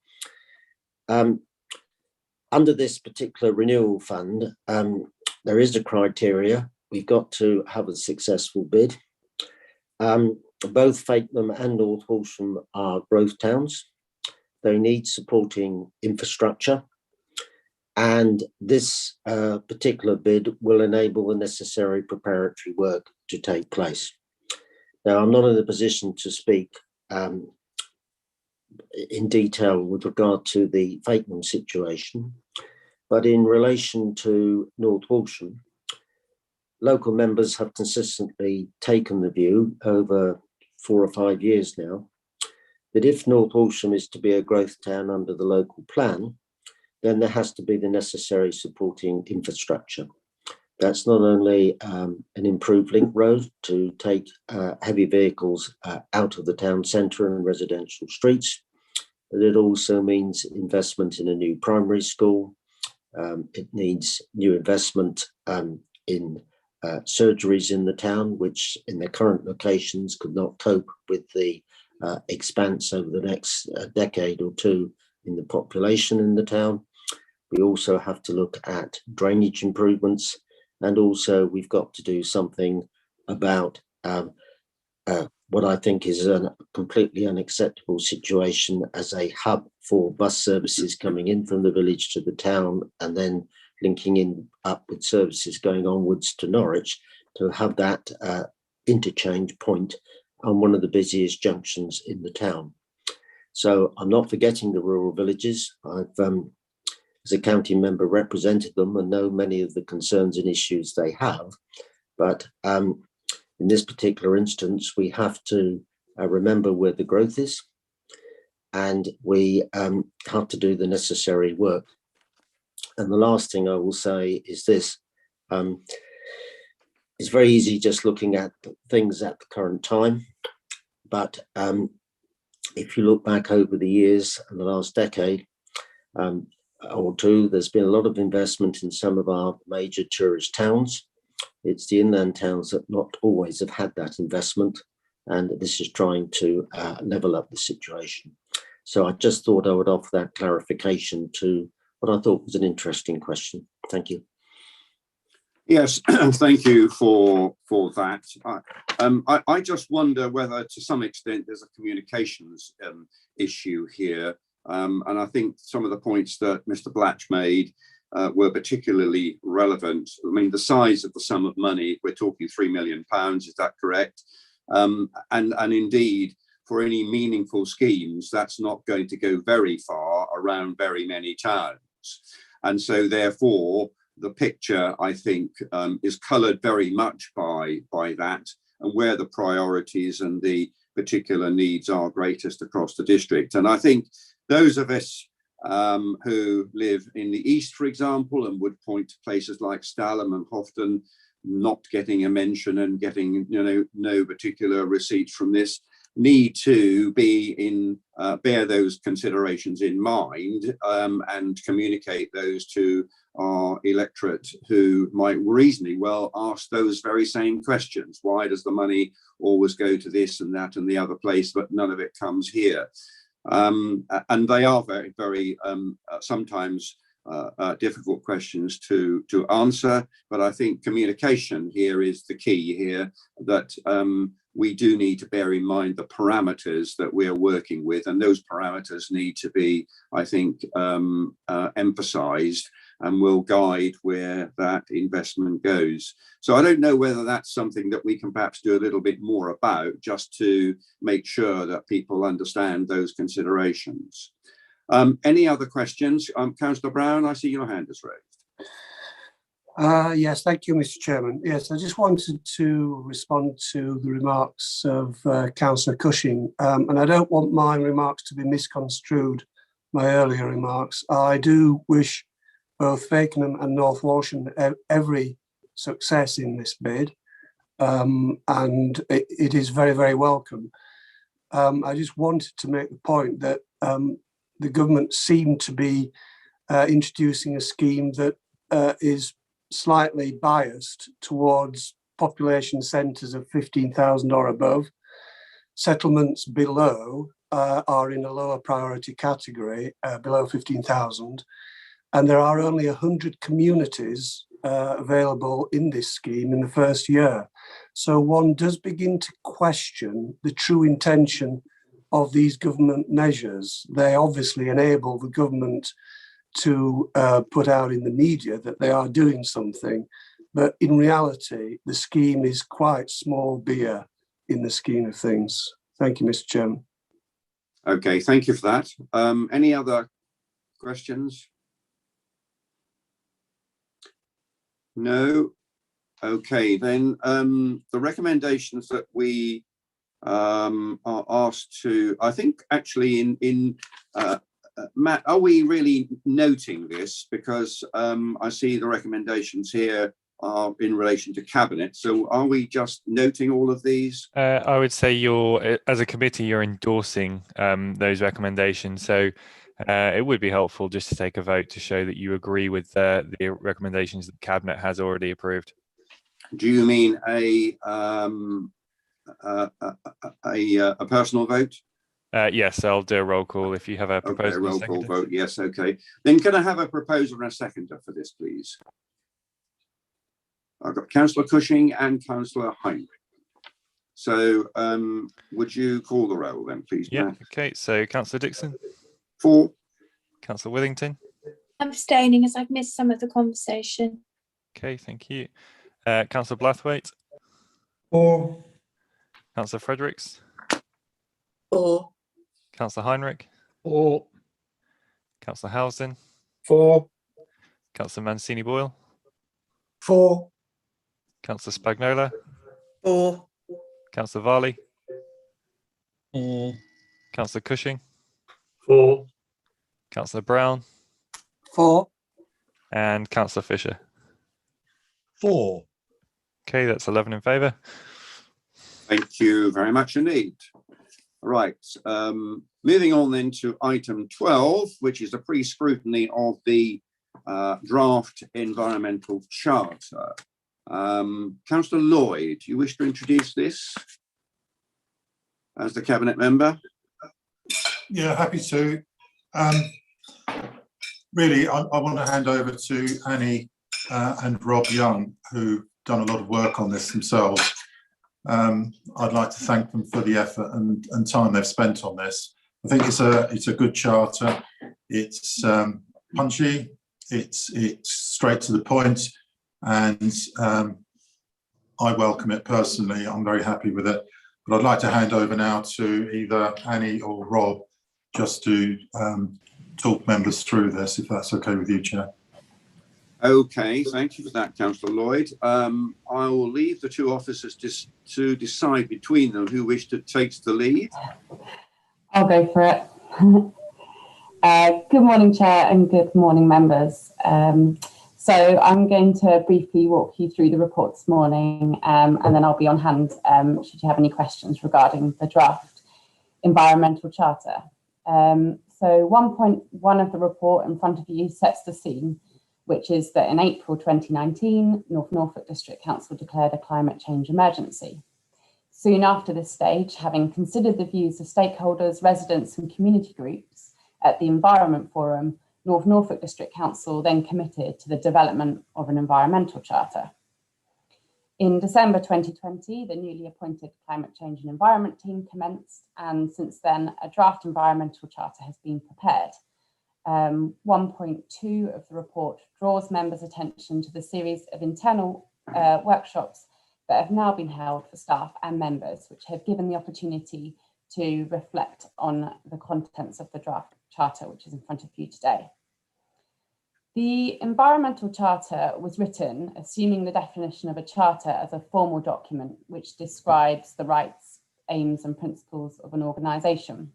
Under this particular renewal fund, there is a criteria. We've got to have a successful bid. Both Fakenham and North Walsham are growth towns. They need supporting infrastructure. And this particular bid will enable the necessary preparatory work to take place. Now, I'm not in a position to speak in detail with regard to the Fakenham situation, but in relation to North Walsham, local members have consistently taken the view over 4 or 5 years now that if North Walsham is to be a growth town under the local plan, then there has to be the necessary supporting infrastructure. That's not only an improved link road to take heavy vehicles out of the town centre and residential streets, but it also means investment in a new primary school. It needs new investment in surgeries in the town, which in their current locations could not cope with the expanse over the next decade or two in the population in the town. We also have to look at drainage improvements, and also we've got to do something about what I think is a completely unacceptable situation as a hub for bus services coming in from the village to the town and then linking in up with services going onwards to Norwich, to have that interchange point on one of the busiest junctions in the town. So I'm not forgetting the rural villages. I've, as a county member, represented them and know many of the concerns and issues they have. But in this particular instance, we have to remember where the growth is, and we have to do the necessary work. And the last thing I will say is this. It's very easy just looking at things at the current time, but if you look back over the years and the last decade or two, there's been a lot of investment in some of our major tourist towns. It's the inland towns that not always have had that investment, and this is trying to level up the situation. So I just thought I would offer that clarification to what I thought was an interesting question. Thank you. Yes, thank you for that. I just wonder whether to some extent there's a communications issue here. And I think some of the points that Mr. Blatch made were particularly relevant. I mean, the size of the sum of money, we're talking £3 million, is that correct? And indeed, for any meaningful schemes, that's not going to go very far around very many towns. And so therefore, the picture, I think, is coloured very much by that, and where the priorities and the particular needs are greatest across the district. And I think those of us who live in the east, for example, and would point to places like Stalham and Houghton not getting a mention and getting no particular receipts from this, need to be in bear those considerations in mind and communicate those to our electorate, who might reasonably well ask those very same questions. Why does the money always go to this and that and the other place, but none of it comes here? And they are very, very sometimes difficult questions to answer. But I think communication here is the key here, that we do need to bear in mind the parameters that we're working with, and those parameters need to be, I think, emphasized. and will guide where that investment goes. So I don't know whether that's something that we can perhaps do a little bit more about, just to make sure that people understand those considerations. Any other questions? Councillor Brown, I see your hand is raised. Yes, thank you, Mr. Chairman. Yes, I just wanted to respond to the remarks of Councillor Cushing, and I don't want my remarks to be misconstrued, my earlier remarks. I do wish both Fakenham and North Walsham every success in this bid, and it is very, very welcome. I just wanted to make the point that the government seemed to be introducing a scheme that is slightly biased towards population centres of 15,000 or above. Settlements below are in a lower priority category, below 15,000, and there are only 100 communities available in this scheme in the first year. So one does begin to question the true intention of these government measures. They obviously enable the government to put out in the media that they are doing something, but in reality, the scheme is quite small beer in the scheme of things. Thank you, Mr. Chairman. Okay, thank you for that. Any other questions? No. Okay, then the recommendations that we are asked to, I think actually Matt, are we really noting this? Because I see the recommendations here are in relation to Cabinet. So are we just noting all of these? I would say as a committee, you're endorsing those recommendations. So it would be helpful just to take a vote to show that you agree with the recommendations that the Cabinet has already approved. Do you mean a personal vote? Yes, I'll do a roll call if you have a proposal. Okay, roll call vote, yes, okay. Then can I have a proposer and a seconder for this, please? I've got Councillor Cushing and Councillor Heinrich. So would you call the roll then, please, Yeah, Matt? okay, so Councillor Dixon? For. Councillor Withington? I'm abstaining as I've missed some of the conversation. Okay, thank you. Councillor Blathwaite? For. Councillor Fredericks? For. Councillor Heinrich? For. Councillor Housden? For. Councillor Mancini Boyle? For. Councillor Spagnola? For. Councillor Varley? For. Councillor Cushing? For. Councillor Brown? For. And Councillor Fisher? For. Okay, that's 11 in favour. Thank you very much indeed. Right, moving on then to item 12, which is a pre-scrutiny of the draft environmental charter. Councillor Lloyd, you wish to introduce this as the Cabinet member? Yeah, happy to. Really, I want to hand over to Annie and Rob Young, who've done a lot of work on this themselves. I'd like to thank them for the effort and time they've spent on this. I think it's a good charter. It's punchy. It's straight to the point, and I welcome it personally. I'm very happy with it. But I'd like to hand over now to either Annie or Rob, just to talk members through this, if that's okay with you, Chair. Okay, thank you for that, Councillor Lloyd. I will leave the two officers to decide between them who wish to take the lead. I'll go for it. Good morning, Chair, and good morning, members. So I'm going to briefly walk you through the report this morning, and then I'll be on hand should you have any questions regarding the draft environmental charter. So 1.1 of the report in front of you sets the scene, which is that in April 2019, North Norfolk District Council declared a climate change emergency. Soon after this stage, having considered the views of stakeholders, residents and community groups at the Environment Forum, North Norfolk District Council then committed to the development of an environmental charter. In December 2020, the newly appointed Climate Change and Environment team commenced, and since then a draft environmental charter has been prepared. 1.2 of the report draws members' attention to the series of internal workshops that have now been held for staff and members, which have given the opportunity to reflect on the contents of the draft charter, which is in front of you today. The Environmental Charter was written assuming the definition of a charter as a formal document which describes the rights, aims and principles of an organisation.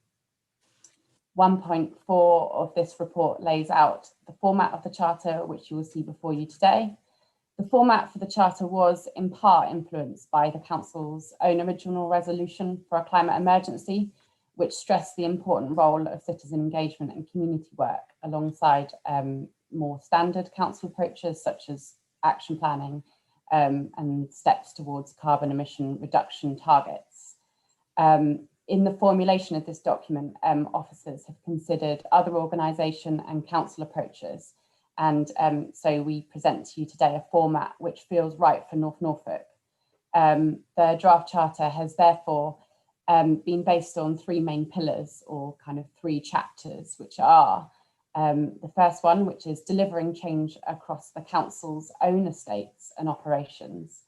1.4 of this report lays out the format of the charter, which you will see before you today. The format for the charter was in part influenced by the Council's own original resolution for a climate emergency, which stressed the important role of citizen engagement and community work alongside more standard council approaches such as action planning and steps towards carbon emission reduction targets. In the formulation of this document, officers have considered other organisation and council approaches, and so we present to you today a format which feels right for North Norfolk. The draft charter has therefore been based on three main pillars, or kind of three chapters, which are the first one, which is delivering change across the council's own estates and operations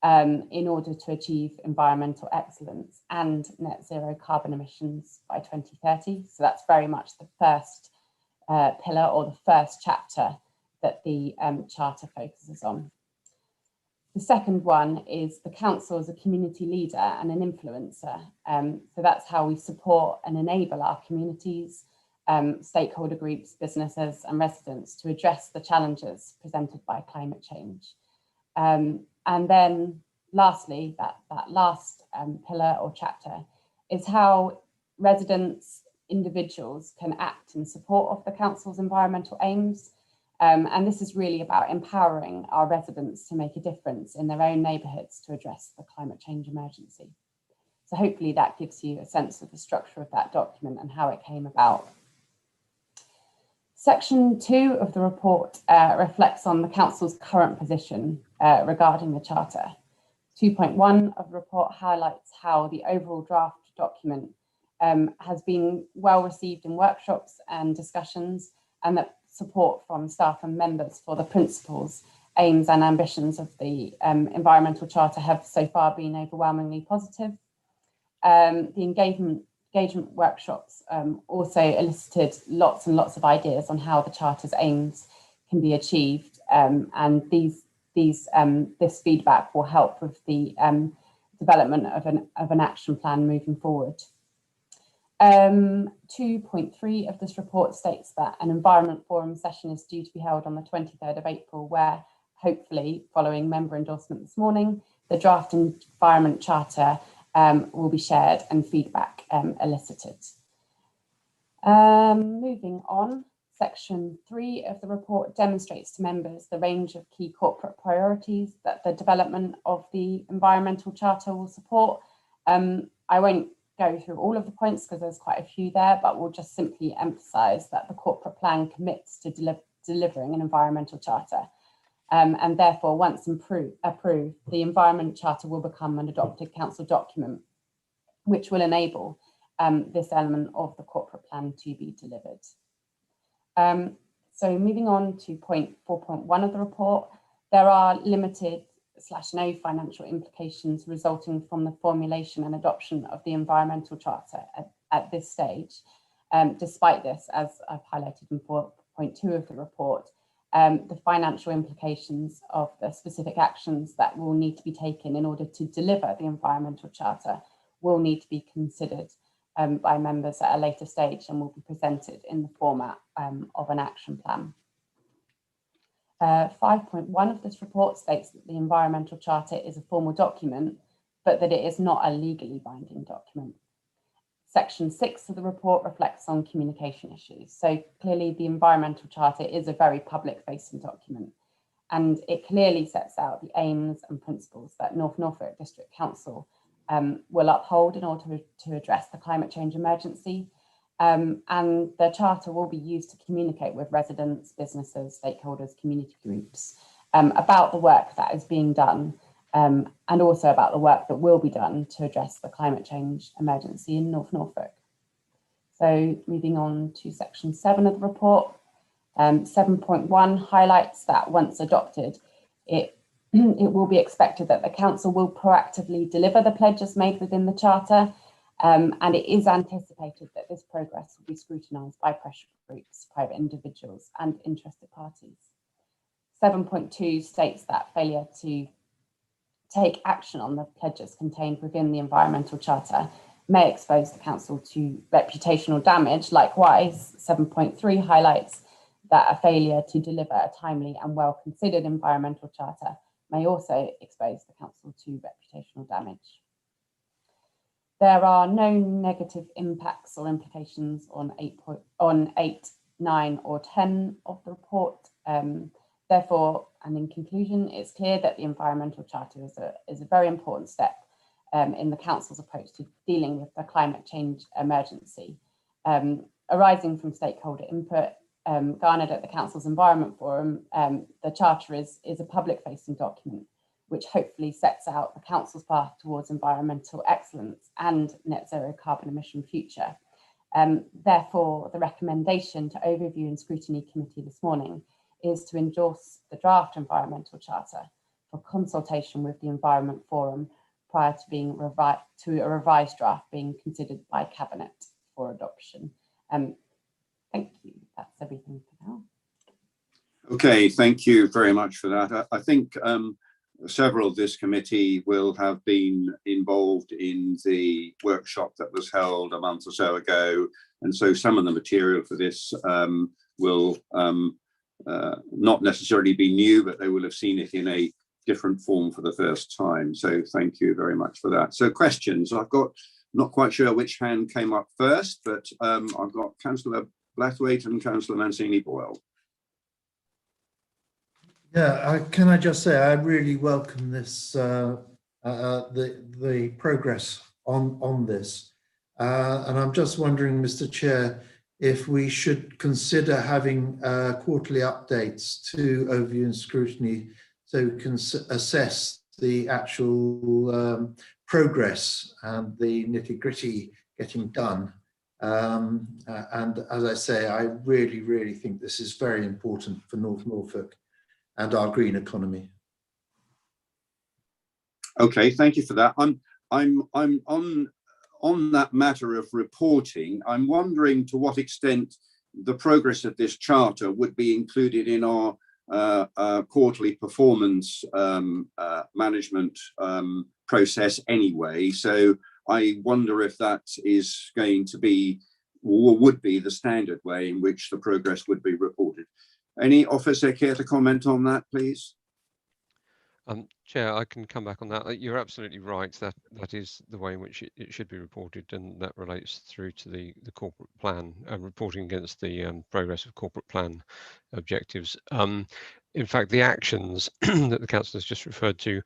in order to achieve environmental excellence and net zero carbon emissions by 2030. So that's very much the first pillar, or the first chapter that the charter focuses on. The second one is the council as a community leader and an influencer. So that's how we support and enable our communities, stakeholder groups, businesses and residents to address the challenges presented by climate change. And then lastly, that last pillar or chapter is how residents, individuals can act in support of the council's environmental aims. And this is really about empowering our residents to make a difference in their own neighbourhoods to address the climate change emergency. So hopefully that gives you a sense of the structure of that document and how it came about. Section 2 of the report reflects on the council's current position regarding the charter. 2.1 of the report highlights how the overall draft document has been well received in workshops and discussions, and that support from staff and members for the principles, aims and ambitions of the environmental charter have so far been overwhelmingly positive. The engagement workshops also elicited lots and lots of ideas on how the charter's aims can be achieved, and this feedback will help with the development of an action plan moving forward. 2.3 of this report states that an environment forum session is due to be held on the 23rd of April, where hopefully, following member endorsement this morning, the draft environment charter will be shared and feedback elicited. Moving on, section 3 of the report demonstrates to members the range of key corporate priorities that the development of the environmental charter will support. I won't go through all of the points because there's quite a few there, but we'll just simply emphasise that the corporate plan commits to delivering an environmental charter. And therefore, once approved, the Environment Charter will become an adopted council document, which will enable this element of the corporate plan to be delivered. So moving on to point 4.1 of the report, there are limited / no financial implications resulting from the formulation and adoption of the Environmental Charter at this stage. Despite this, as I've highlighted in 4.2 of the report, the financial implications of the specific actions that will need to be taken in order to deliver the Environmental Charter will need to be considered by members at a later stage and will be presented in the format of an action plan. 5.1 of this report states that the Environmental Charter is a formal document, but that it is not a legally binding document. Section 6 of the report reflects on communication issues. So clearly the Environmental Charter is a very public-facing document, and it clearly sets out the aims and principles that North Norfolk District Council will uphold in order to address the climate change emergency. And the charter will be used to communicate with residents, businesses, stakeholders, community groups about the work that is being done, and also about the work that will be done to address the climate change emergency in North Norfolk. So moving on to section 7 of the report, 7.1 highlights that once adopted, it will be expected that the council will proactively deliver the pledges made within the charter, and it is anticipated that this progress will be scrutinised by pressure groups, private individuals and interested parties. 7.2 states that failure to take action on the pledges contained within the environmental charter may expose the council to reputational damage. Likewise, 7.3 highlights that a failure to deliver a timely and well-considered environmental charter may also expose the council to reputational damage. There are no negative impacts or implications on 8, 9 or 10 of the report. Therefore, and in conclusion, it's clear that the environmental charter is a very important step in the council's approach to dealing with the climate change emergency. Arising from stakeholder input garnered at the council's environment forum, the charter is a public-facing document which hopefully sets out the council's path towards environmental excellence and net zero carbon emission future. Therefore, the recommendation to Overview and Scrutiny Committee this morning is to endorse the draft environmental charter for consultation with the Environment Forum prior to a revised draft being considered by Cabinet for adoption. Thank you. That's everything for now. Okay, thank you very much for that. I think several of this committee will have been involved in the workshop that was held a month or so ago, and so some of the material for this will not necessarily be new, but they will have seen it in a different form for the first time. So thank you very much for that. So questions, I've got, not quite sure which hand came up first, but I've got Councillor Blathwaite and Councillor Mancini-Boyle. Yeah, can I just say I really welcome this, the progress on this, and I'm just wondering, Mr. Chair, if we should consider having quarterly updates to Overview and Scrutiny so we can assess the actual progress and the nitty-gritty getting done. And as I say, I really think this is very important for North Norfolk and our green economy. Okay, thank you for that. I'm on that matter of reporting. I'm wondering to what extent the progress of this charter would be included in our quarterly performance management process anyway. So I wonder if that is going to be, or would be, the standard way in which the progress would be reported. Any officer care to comment on that, please? Chair, I can come back on that. You're absolutely right. That is the way in which it should be reported, and that relates through to the corporate plan, reporting against the progress of corporate plan objectives. In fact, the actions that the council has just referred to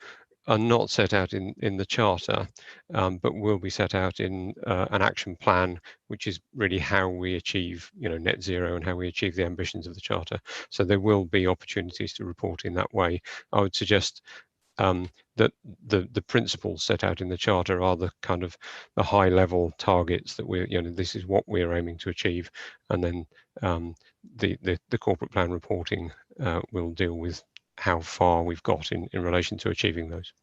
are not set out in the charter, but will be set out in an action plan, which is really how we achieve, net zero and how we achieve the ambitions of the charter. So there will be opportunities to report in that way. I would suggest that the principles set out in the charter are the kind of the high level targets that we're, this is what we're aiming to achieve, and then the corporate plan reporting will deal with how far we've got in relation to achieving those.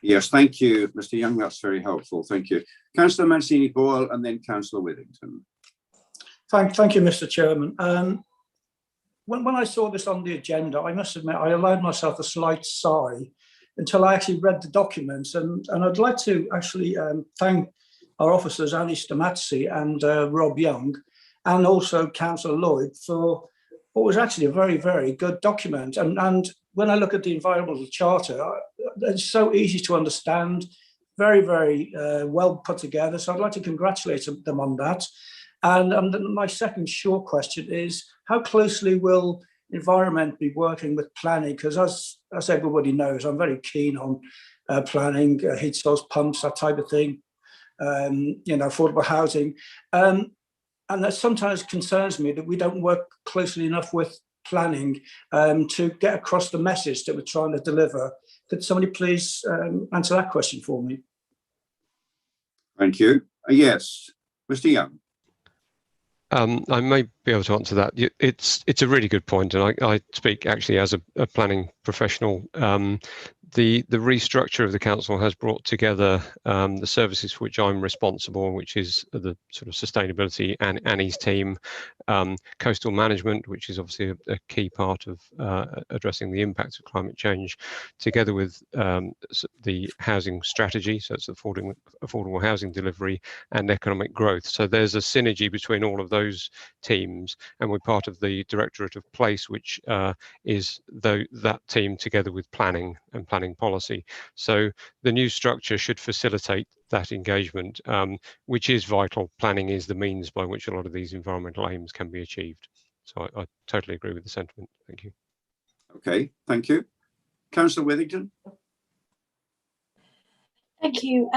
Yes, thank you, Mr. Young. That's very helpful. Thank you. Councillor Mancini-Boyle and then Councillor Withington. Thank you, Mr. Chairman. When I saw this on the agenda, I must admit I allowed myself a slight sigh until I actually read the documents, and I'd like to actually thank our officers Annie Stamazzi and Rob Young, and also Councillor Lloyd, for what was actually a very good document. And when I look at the environmental charter, it's so easy to understand, very well put together. So I'd like to congratulate them on that. And my second short question is, how closely will environment be working with planning? Because as everybody knows, I'm very keen on planning, heat source pumps, that type of thing, affordable housing. And that sometimes concerns me that we don't work closely enough with planning to get across the message that we're trying to deliver. Could somebody please answer that question for me? Thank you. Yes, Mr. Young. I may be able to answer that. It's a really good point, and I speak actually as a planning professional. The restructure of the council has brought together the services for which I'm responsible, which is the sort of sustainability and Annie's team, coastal management, which is obviously a key part of addressing the impacts of climate change, together with the housing strategy, so it's affordable housing delivery and economic growth. So there's a synergy between all of those teams, and we're part of the Directorate of Place, which is that team together with planning and planning policy. So the new structure should facilitate that engagement, which is vital. Planning is the means by which a lot of these environmental aims can be achieved. So I totally agree with the sentiment. Thank you. Okay, thank you. Councillor Withington. Thank you.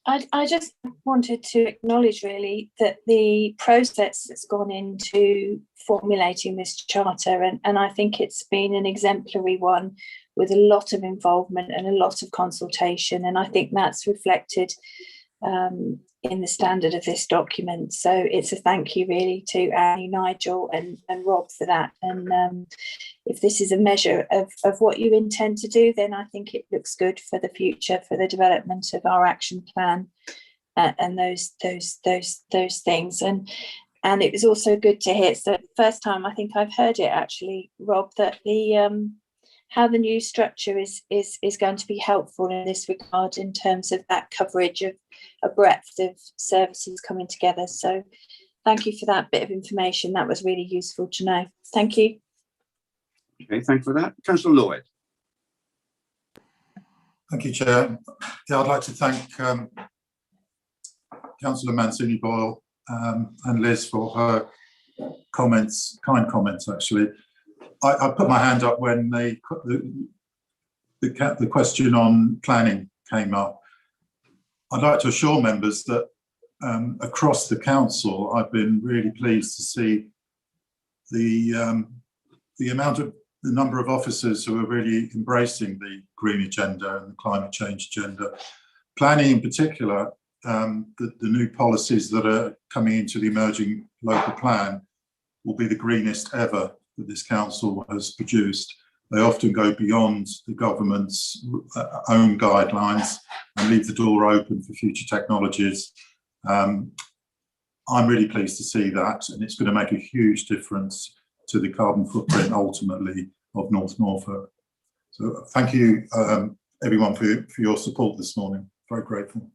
I just wanted to acknowledge really that the process that's gone into formulating this charter, and I think it's been an exemplary one with a lot of involvement and a lot of consultation, and I think that's reflected in the standard of this document. So it's a thank you really to Annie, Nigel and Rob for that. And if this is a measure of what you intend to do, then I think it looks good for the future, for the development of our action plan and those things. And it was also good to hear, it's the first time I think I've heard it actually, Rob, that the how the new structure is going to be helpful in this regard in terms of that coverage of a breadth of services coming together. So thank you for that bit of information. That was really useful to know. Thank you. Okay, thank you for that. Councillor Lloyd. Thank you, Chair. Yeah, I'd like to thank Councillor Mancini-Boyle and Liz for her comments, kind comments actually. I put my hand up when the question on planning came up. I'd like to assure members that across the council, I've been really pleased to see the number of officers who are really embracing the green agenda and the climate change agenda. Planning in particular, the new policies that are coming into the emerging local plan will be the greenest ever that this council has produced. They often go beyond the government's own guidelines and leave the door open for future technologies. I'm really pleased to see that, and it's going to make a huge difference to the carbon footprint ultimately of North Norfolk. So thank you everyone for your support this morning. Very grateful.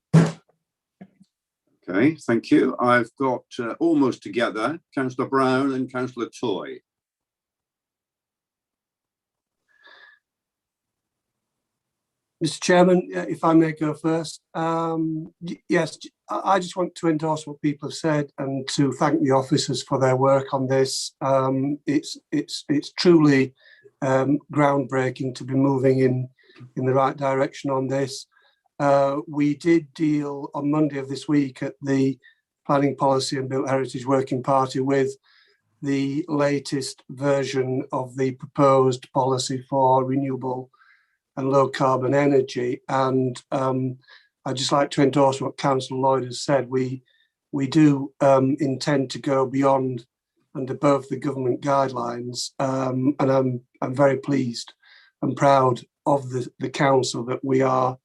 Okay, thank you. I've got almost together Councillor Brown and Councillor Toy. Mr. Chairman, if I may go first. Yes, I just want to endorse what people have said and to thank the officers for their work on this. It's truly groundbreaking to be moving in the right direction on this. We did deal on Monday of this week at the Planning Policy and Built Heritage Working Party with the latest version of the proposed policy for renewable and low carbon energy. And I'd just like to endorse what Councillor Lloyd has said. We do intend to go beyond and above the government guidelines. And I'm very pleased and proud of the council that we are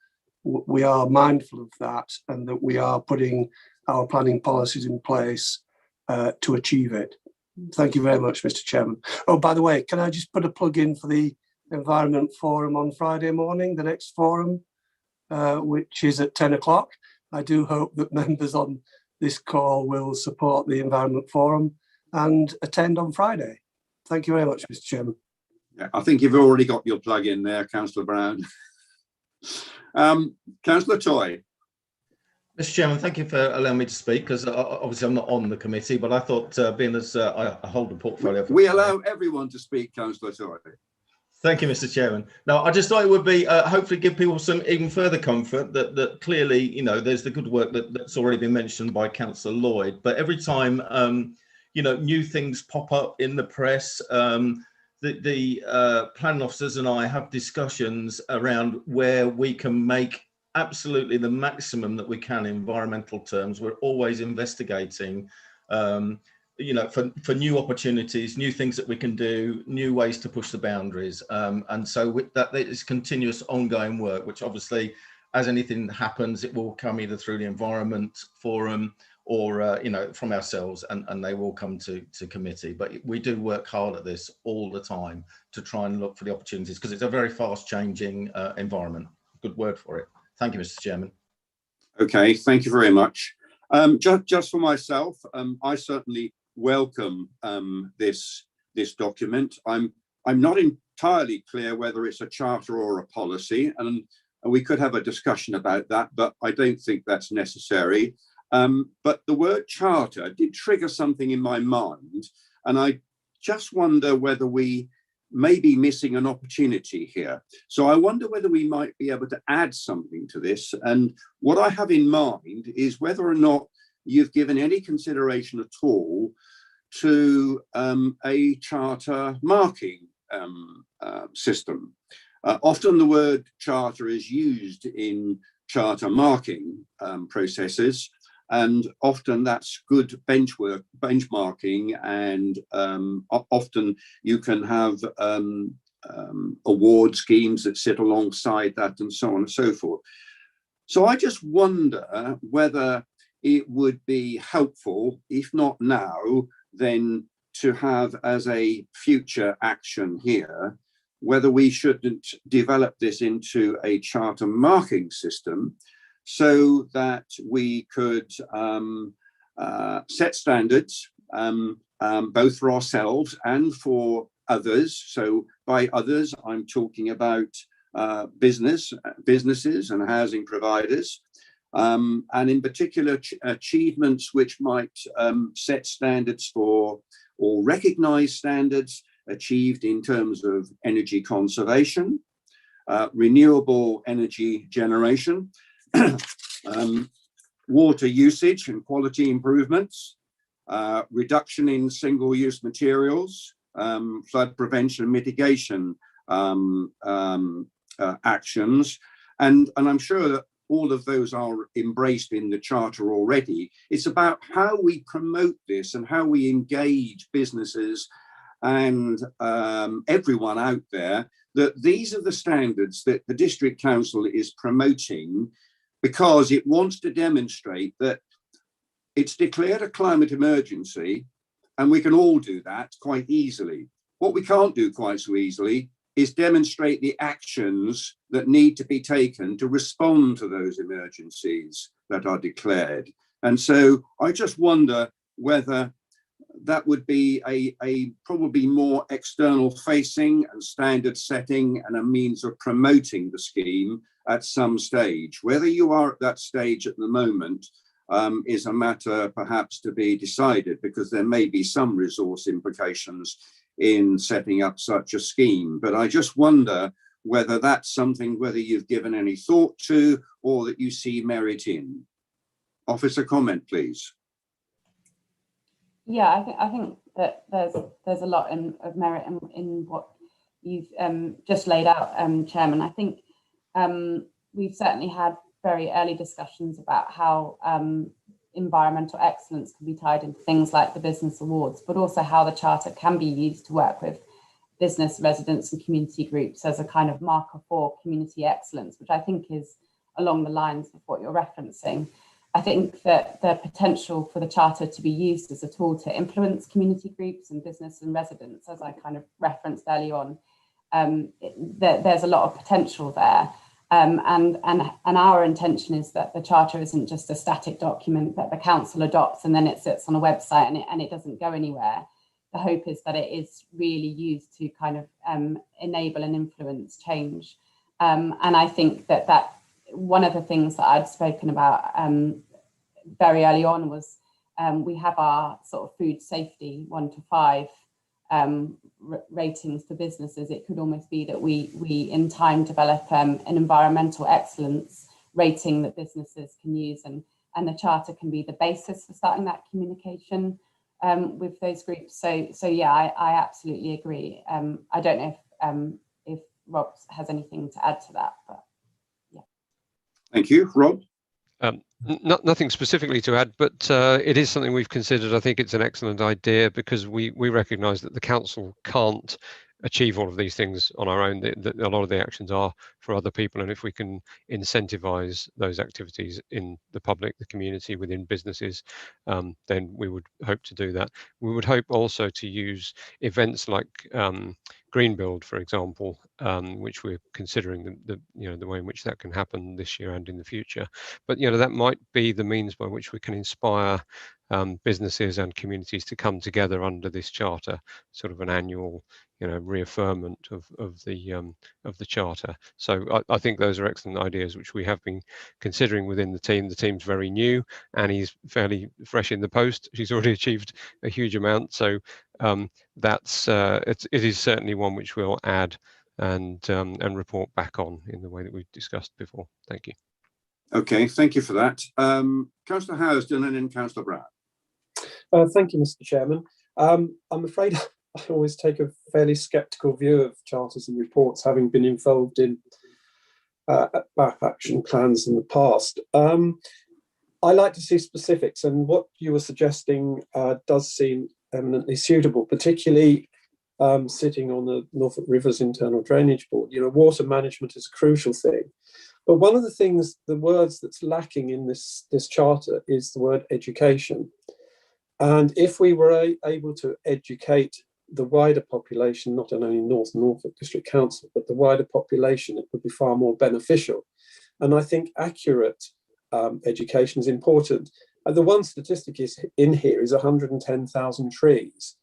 mindful of that and that we are putting our planning policies in place to achieve it. Thank you very much, Mr. Chairman. Oh, by the way, can I just put a plug in for the Environment Forum on Friday morning, the next forum, which is at 10 o'clock. I do hope that members on this call will support the Environment Forum and attend on Friday. Thank you very much, Mr. Chairman. Yeah, I think you've already got your plug in there, Councillor Brown. Councillor Toy. Mr. Chairman, thank you for allowing me to speak, because obviously I'm not on the committee, but I thought being as I hold a portfolio. We allow everyone to speak, Councillor Toy. Thank you, Mr. Chairman. Now, I just thought it would be hopefully give people some even further comfort that clearly, you know, there's the good work that's already been mentioned by Councillor Lloyd. But every time, you know, new things pop up in the press, the planning officers and I have discussions around where we can make absolutely the maximum that we can in environmental terms. We're always investigating you know, for new opportunities, new things that we can do, new ways to push the boundaries. And so with that is continuous ongoing work, which obviously, as anything happens, it will come either through the Environment Forum or, you know, from ourselves, and they will come to committee. But we do work hard at this all the time to try and look for the opportunities, because it's a very fast changing environment. Good word for it. Thank you, Mr. Chairman. Okay, thank you very much. Just for myself, I certainly welcome this document. I'm not entirely clear whether it's a charter or a policy, and we could have a discussion about that, but I don't think that's necessary. But the word charter did trigger something in my mind, and I just wonder whether we may be missing an opportunity here. So I wonder whether we might be able to add something to this. And what I have in mind is whether or not you've given any consideration at all to a charter marking system. Often the word charter is used in charter marking processes, and often that's good benchmarking, and often you can have award schemes that sit alongside that, and so on and so forth. So I just wonder whether it would be helpful, if not now, then to have as a future action here, whether we shouldn't develop this into a charter marking system so that we could set standards both for ourselves and for others. So by others, I'm talking about businesses and housing providers, and in particular achievements which might set standards for or recognize standards achieved in terms of energy conservation, renewable energy generation, water usage and quality improvements, reduction in single-use materials, flood prevention and mitigation actions. And I'm sure that all of those are embraced in the charter already. It's about how we promote this and how we engage businesses and everyone out there, that these are the standards that the District Council is promoting, because it wants to demonstrate that it's declared a climate emergency, and we can all do that quite easily. What we can't do quite so easily is demonstrate the actions that need to be taken to respond to those emergencies that are declared. And so I just wonder whether that would be a probably more external facing and standard setting and a means of promoting the scheme at some stage. Whether you are at that stage at the moment is a matter perhaps to be decided, because there may be some resource implications in setting up such a scheme. But I just wonder whether that's something, whether you've given any thought to or that you see merit in. Officer, comment, please. Yeah, I think that there's a lot of merit in what you've just laid out, Chairman. I think we've certainly had very early discussions about how environmental excellence can be tied into things like the business awards, but also how the charter can be used to work with business, residents and community groups as a kind of marker for community excellence, which I think is along the lines of what you're referencing. I think that the potential for the charter to be used as a tool to influence community groups and business and residents, as I kind of referenced early on, there's a lot of potential there. And our intention is that the charter isn't just a static document that the council adopts and then it sits on a website and it doesn't go anywhere. The hope is that it is really used to kind of enable and influence change. And I think that one of the things that I'd spoken about very early on was we have our sort of food safety 1 to 5 ratings for businesses. It could almost be that we in time develop an environmental excellence rating that businesses can use, and the charter can be the basis for starting that communication with those groups. So yeah, I absolutely agree. I don't know if Rob has anything to add to that, but yeah. Thank you, Rob. Nothing specifically to add, but it is something we've considered. I think it's an excellent idea because we recognise that the council can't achieve all of these things on our own. A lot of the actions are for other people, and if we can incentivise those activities in the public, the community, within businesses, then we would hope to do that. We would hope also to use events like Green Build, for example, which we're considering the way in which that can happen this year and in the future. But that might be the means by which we can inspire businesses and communities to come together under this charter, sort of an annual reaffirmment of the charter. So I think those are excellent ideas which we have been considering within the team. The team's very new. Annie's fairly fresh in the post. She's already achieved a huge amount. So it is certainly one which we'll add and report back on in the way that we've discussed before. Thank you. Okay, thank you for that. Councillor Housden and then Councillor Brown. Thank you, Mr. Chairman. I'm afraid I always take a fairly sceptical view of charters and reports, having been involved in BAP action plans in the past. I like to see specifics, and what you were suggesting does seem eminently suitable, particularly sitting on the Norfolk Rivers Internal Drainage Board. Water management is a crucial thing. But one of the things, the words that's lacking in this charter is the word education. And if we were able to educate the wider population, not only North Norfolk District Council, but the wider population, it would be far more beneficial. And I think accurate education is important. And the one statistic is in here is 110,000 trees.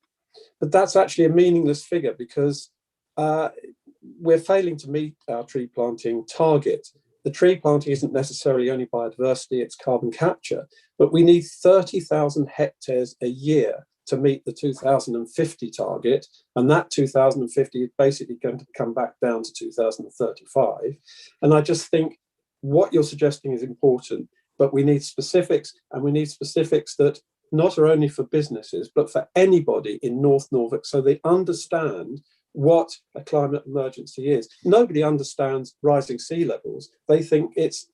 But that's actually a meaningless figure because we're failing to meet our tree planting target. The tree planting isn't necessarily only biodiversity, it's carbon capture, but we need 30,000 hectares a year to meet the 2050 target. And that 2050 is basically going to come back down to 2035. And I just think what you're suggesting is important, but we need specifics, and we need specifics that not are only for businesses, but for anybody in North Norfolk, so they understand what a climate emergency is. Nobody understands rising sea levels. They think it's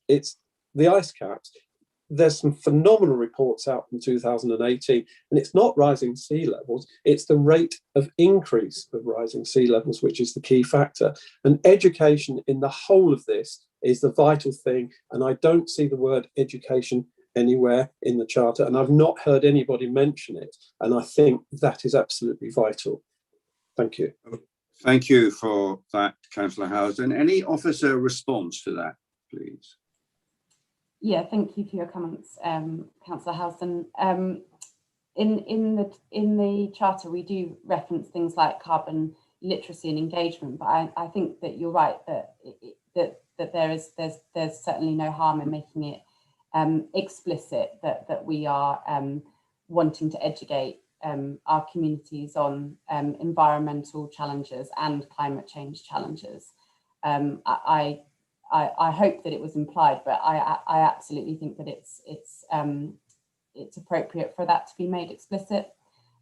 the ice caps. There's some phenomenal reports out from 2018, and it's not rising sea levels, it's the rate of increase of rising sea levels, which is the key factor. And education in the whole of this is the vital thing, and I don't see the word education anywhere in the charter, and I've not heard anybody mention it, and I think that is absolutely vital. Thank you. Thank you for that, Councillor Housden. Any officer response to that, please? Yeah, thank you for your comments, Councillor Housden. In the charter, we do reference things like carbon literacy and engagement, but I think that you're right that there's certainly no harm in making it explicit that we are wanting to educate our communities on environmental challenges and climate change challenges. I hope that it was implied, but I absolutely think that it's appropriate for that to be made explicit.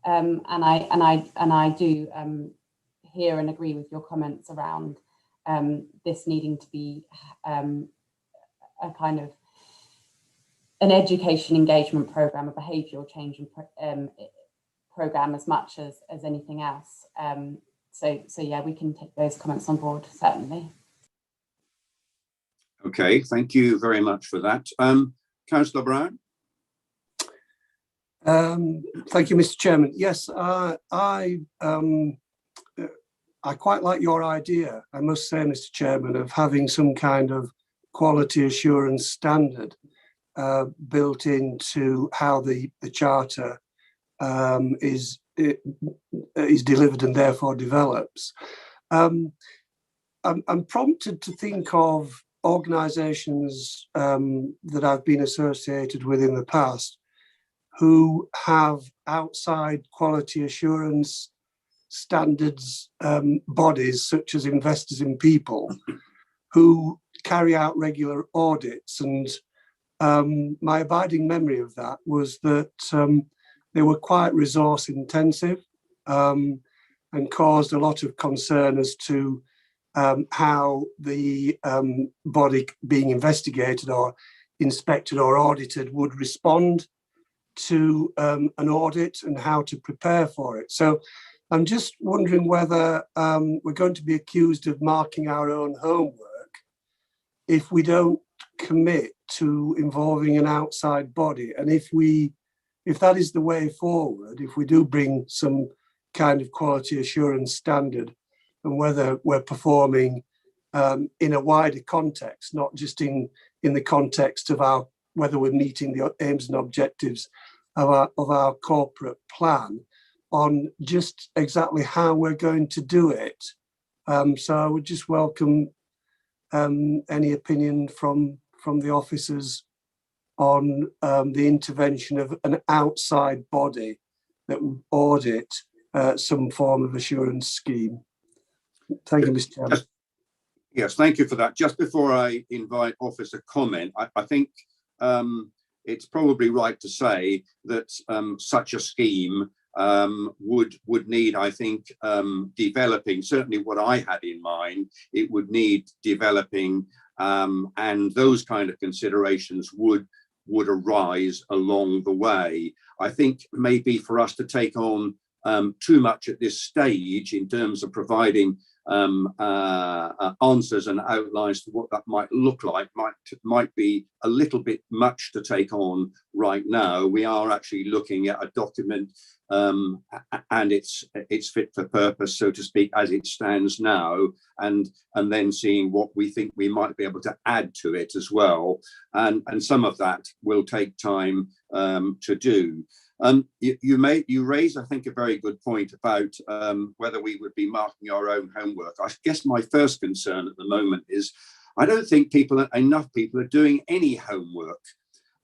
And I do hear and agree with your comments around this needing to be a kind of an education engagement program, a behavioural change program as much as anything else. So yeah, we can take those comments on board, certainly. Okay, thank you very much for that. Councillor Brown. Thank you, Mr. Chairman. Yes, I quite like your idea, I must say, Mr. Chairman, of having some kind of quality assurance standard built into how the charter is delivered and therefore develops. I'm prompted to think of organisations that I've been associated with in the past who have outside quality assurance standards bodies such as Investors in People who carry out regular audits, and my abiding memory of that was that they were quite resource intensive and caused a lot of concern as to how the body being investigated or inspected or audited would respond to an audit and how to prepare for it. So I'm just wondering whether we're going to be accused of marking our own homework if we don't commit to involving an outside body. And if that is the way forward, if we do bring some kind of quality assurance standard, and whether we're performing in a wider context, not just in the context of whether we're meeting the aims and objectives of our corporate plan, on just exactly how we're going to do it. So I would just welcome any opinion from the officers on the intervention of an outside body that would audit some form of assurance scheme. Thank you, Mr. Chairman. Yes, thank you for that. Just before I invite officer comment, I think it's probably right to say that such a scheme would need, I think, developing. Certainly what I had in mind, it would need developing, and those kind of considerations would arise along the way. I think maybe for us to take on too much at this stage in terms of providing answers and outlines to what that might look like might be a little bit much to take on right now. We are actually looking at a document and it's fit for purpose, so to speak, as it stands now, and then seeing what we think we might be able to add to it as well, and some of that will take time to do. You raise, I think, a very good point about whether we would be marking our own homework. I guess my first concern at the moment is I don't think enough people are doing any homework,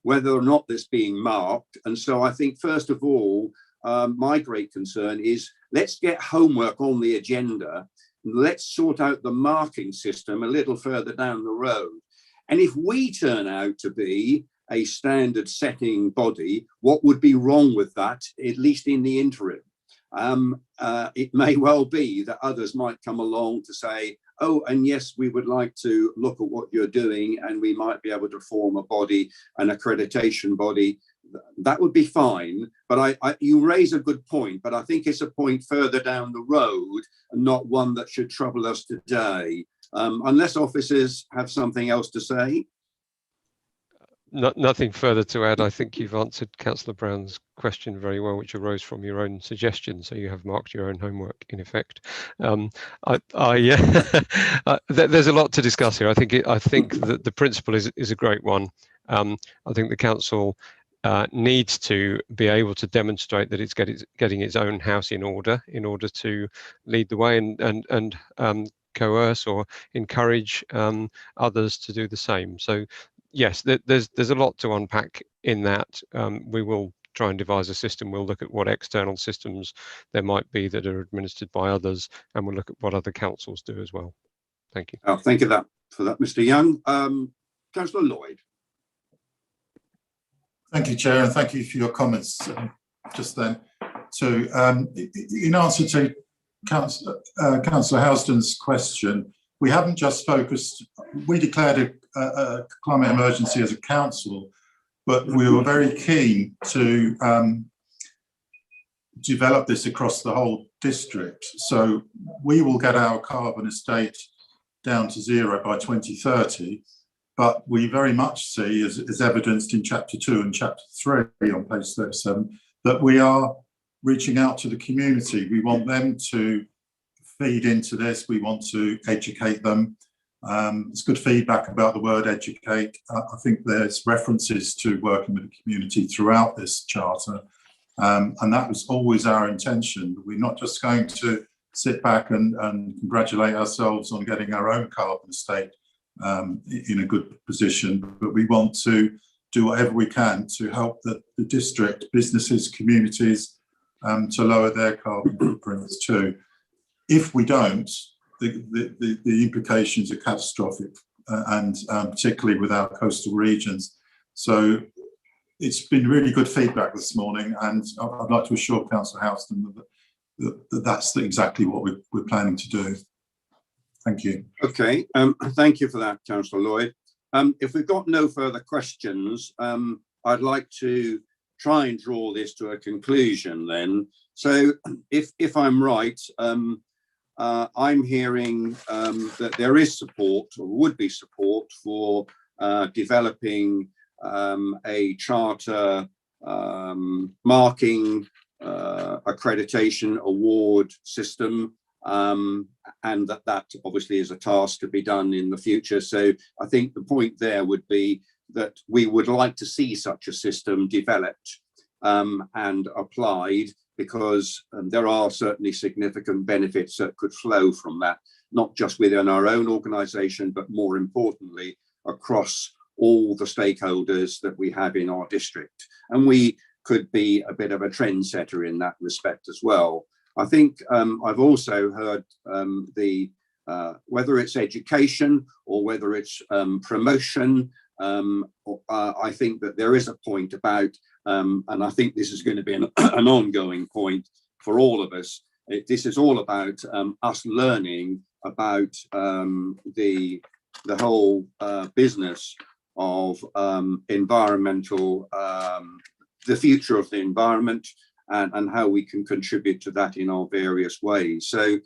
whether or not that's being marked. And so I think, first of all, my great concern is let's get homework on the agenda. Let's sort out the marking system a little further down the road. And if we turn out to be a standard setting body, what would be wrong with that, at least in the interim? It may well be that others might come along to say, oh, and yes, we would like to look at what you're doing, and we might be able to form a body, an accreditation body. That would be fine, but you raise a good point, but I think it's a point further down the road and not one that should trouble us today. Unless officers have something else to say. Nothing further to add. I think you've answered Councillor Brown's question very well, which arose from your own suggestion. So you have marked your own homework, in effect. There's a lot to discuss here. I think that the principle is a great one. I think the council needs to be able to demonstrate that it's getting its own house in order to lead the way and coerce or encourage others to do the same. So yes, there's a lot to unpack in that. We will try and devise a system. We'll look at what external systems there might be that are administered by others, and we'll look at what other councils do as well. Thank you. Thank you for that, Mr. Young. Councillor Lloyd. Thank you, Chair, and thank you for your comments just then. So in answer to Councillor Housden's question, we haven't just focused, we declared a climate emergency as a council, but we were very keen to develop this across the whole district. So we will get our carbon estate down to zero by 2030, but we very much see, as evidenced in Chapter 2 and Chapter 3 on page 37, that we are reaching out to the community. We want them to feed into this. We want to educate them. It's good feedback about the word educate. I think there's references to working with the community throughout this charter. And that was always our intention. We're not just going to sit back and congratulate ourselves on getting our own carbon estate in a good position, but we want to do whatever we can to help the district, businesses, communities to lower their carbon footprints too. If we don't, the implications are catastrophic, and particularly with our coastal regions. So it's been really good feedback this morning, and I'd like to assure Councillor Housden that that's exactly what we're planning to do. Thank you. Okay, thank you for that, Councillor Lloyd. If we've got no further questions, I'd like to try and draw this to a conclusion then. So if I'm right, I'm hearing that there is support, or would be support, for developing a charter marking accreditation award system, and that obviously is a task to be done in the future. So I think the point there would be that we would like to see such a system developed and applied, because there are certainly significant benefits that could flow from that, not just within our own organisation, but more importantly across all the stakeholders that we have in our district. And we could be a bit of a trendsetter in that respect as well. I think I've also heard whether it's education or whether it's promotion, I think that there is a point about, and I think this is going to be an ongoing point for all of us. This is all about us learning about the whole business of environmental, the future of the environment, and how we can contribute to that in our various ways. So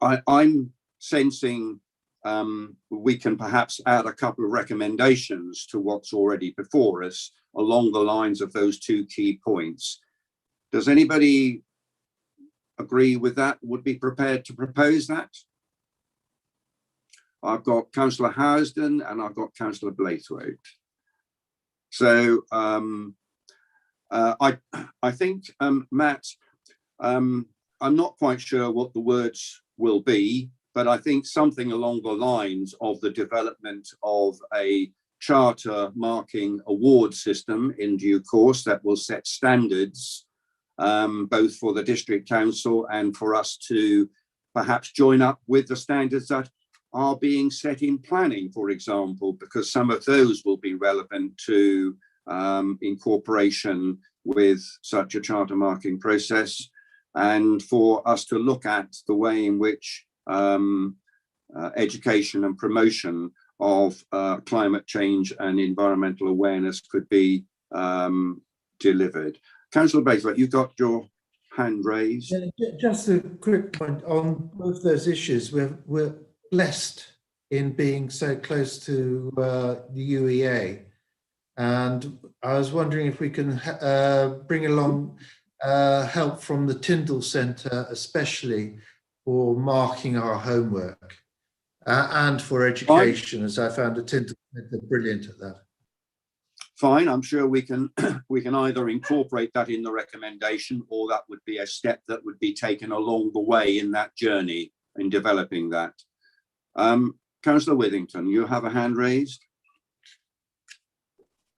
I'm sensing we can perhaps add a couple of recommendations to what's already before us along the lines of those two key points. Does anybody agree with that? Would be prepared to propose that? I've got Councillor Housden and I've got Councillor Blaithwaite. So I think, Matt, I'm not quite sure what the words will be, but I think something along the lines of the development of a charter marking award system in due course that will set standards, both for the district council and for us to perhaps join up with the standards that are being set in planning, for example, because some of those will be relevant to incorporation with such a charter marking process, and for us to look at the way in which education and promotion of climate change and environmental awareness could be delivered. Councillor Blaithwaite, you've got your hand raised. Yeah, just a quick point on both those issues. We're blessed in being so close to the UEA, and I was wondering if we can bring along help from the Tyndall Centre, especially for marking our homework and for education, as I found the Tyndall Centre brilliant at that. Fine, I'm sure we can either incorporate that in the recommendation, or that would be a step that would be taken along the way in that journey in developing that. Councillor Withington, you have a hand raised.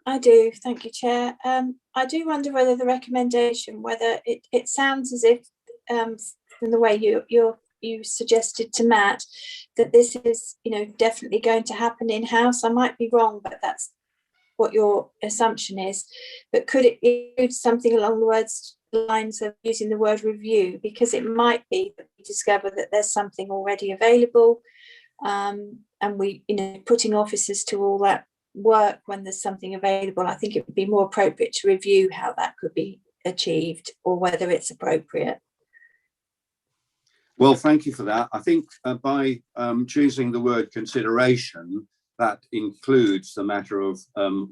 I do, thank you, Chair. I do wonder whether the recommendation, whether it sounds as if, from the way you suggested to Matt, that this is, definitely going to happen in-house. I might be wrong, but that's what your assumption is. But could it include something along the lines of using the word review? Because it might be that we discover that there's something already available, and we, putting officers to all that work when there's something available. I think it would be more appropriate to review how that could be achieved, or whether it's appropriate. Well, thank you for that. I think by choosing the word consideration, that includes the matter of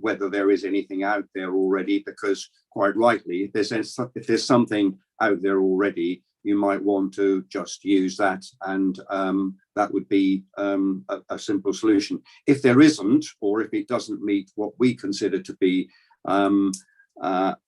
whether there is anything out there already, because quite rightly, if there's something out there already, you might want to just use that, and that would be a simple solution. If there isn't, or if it doesn't meet what we consider to be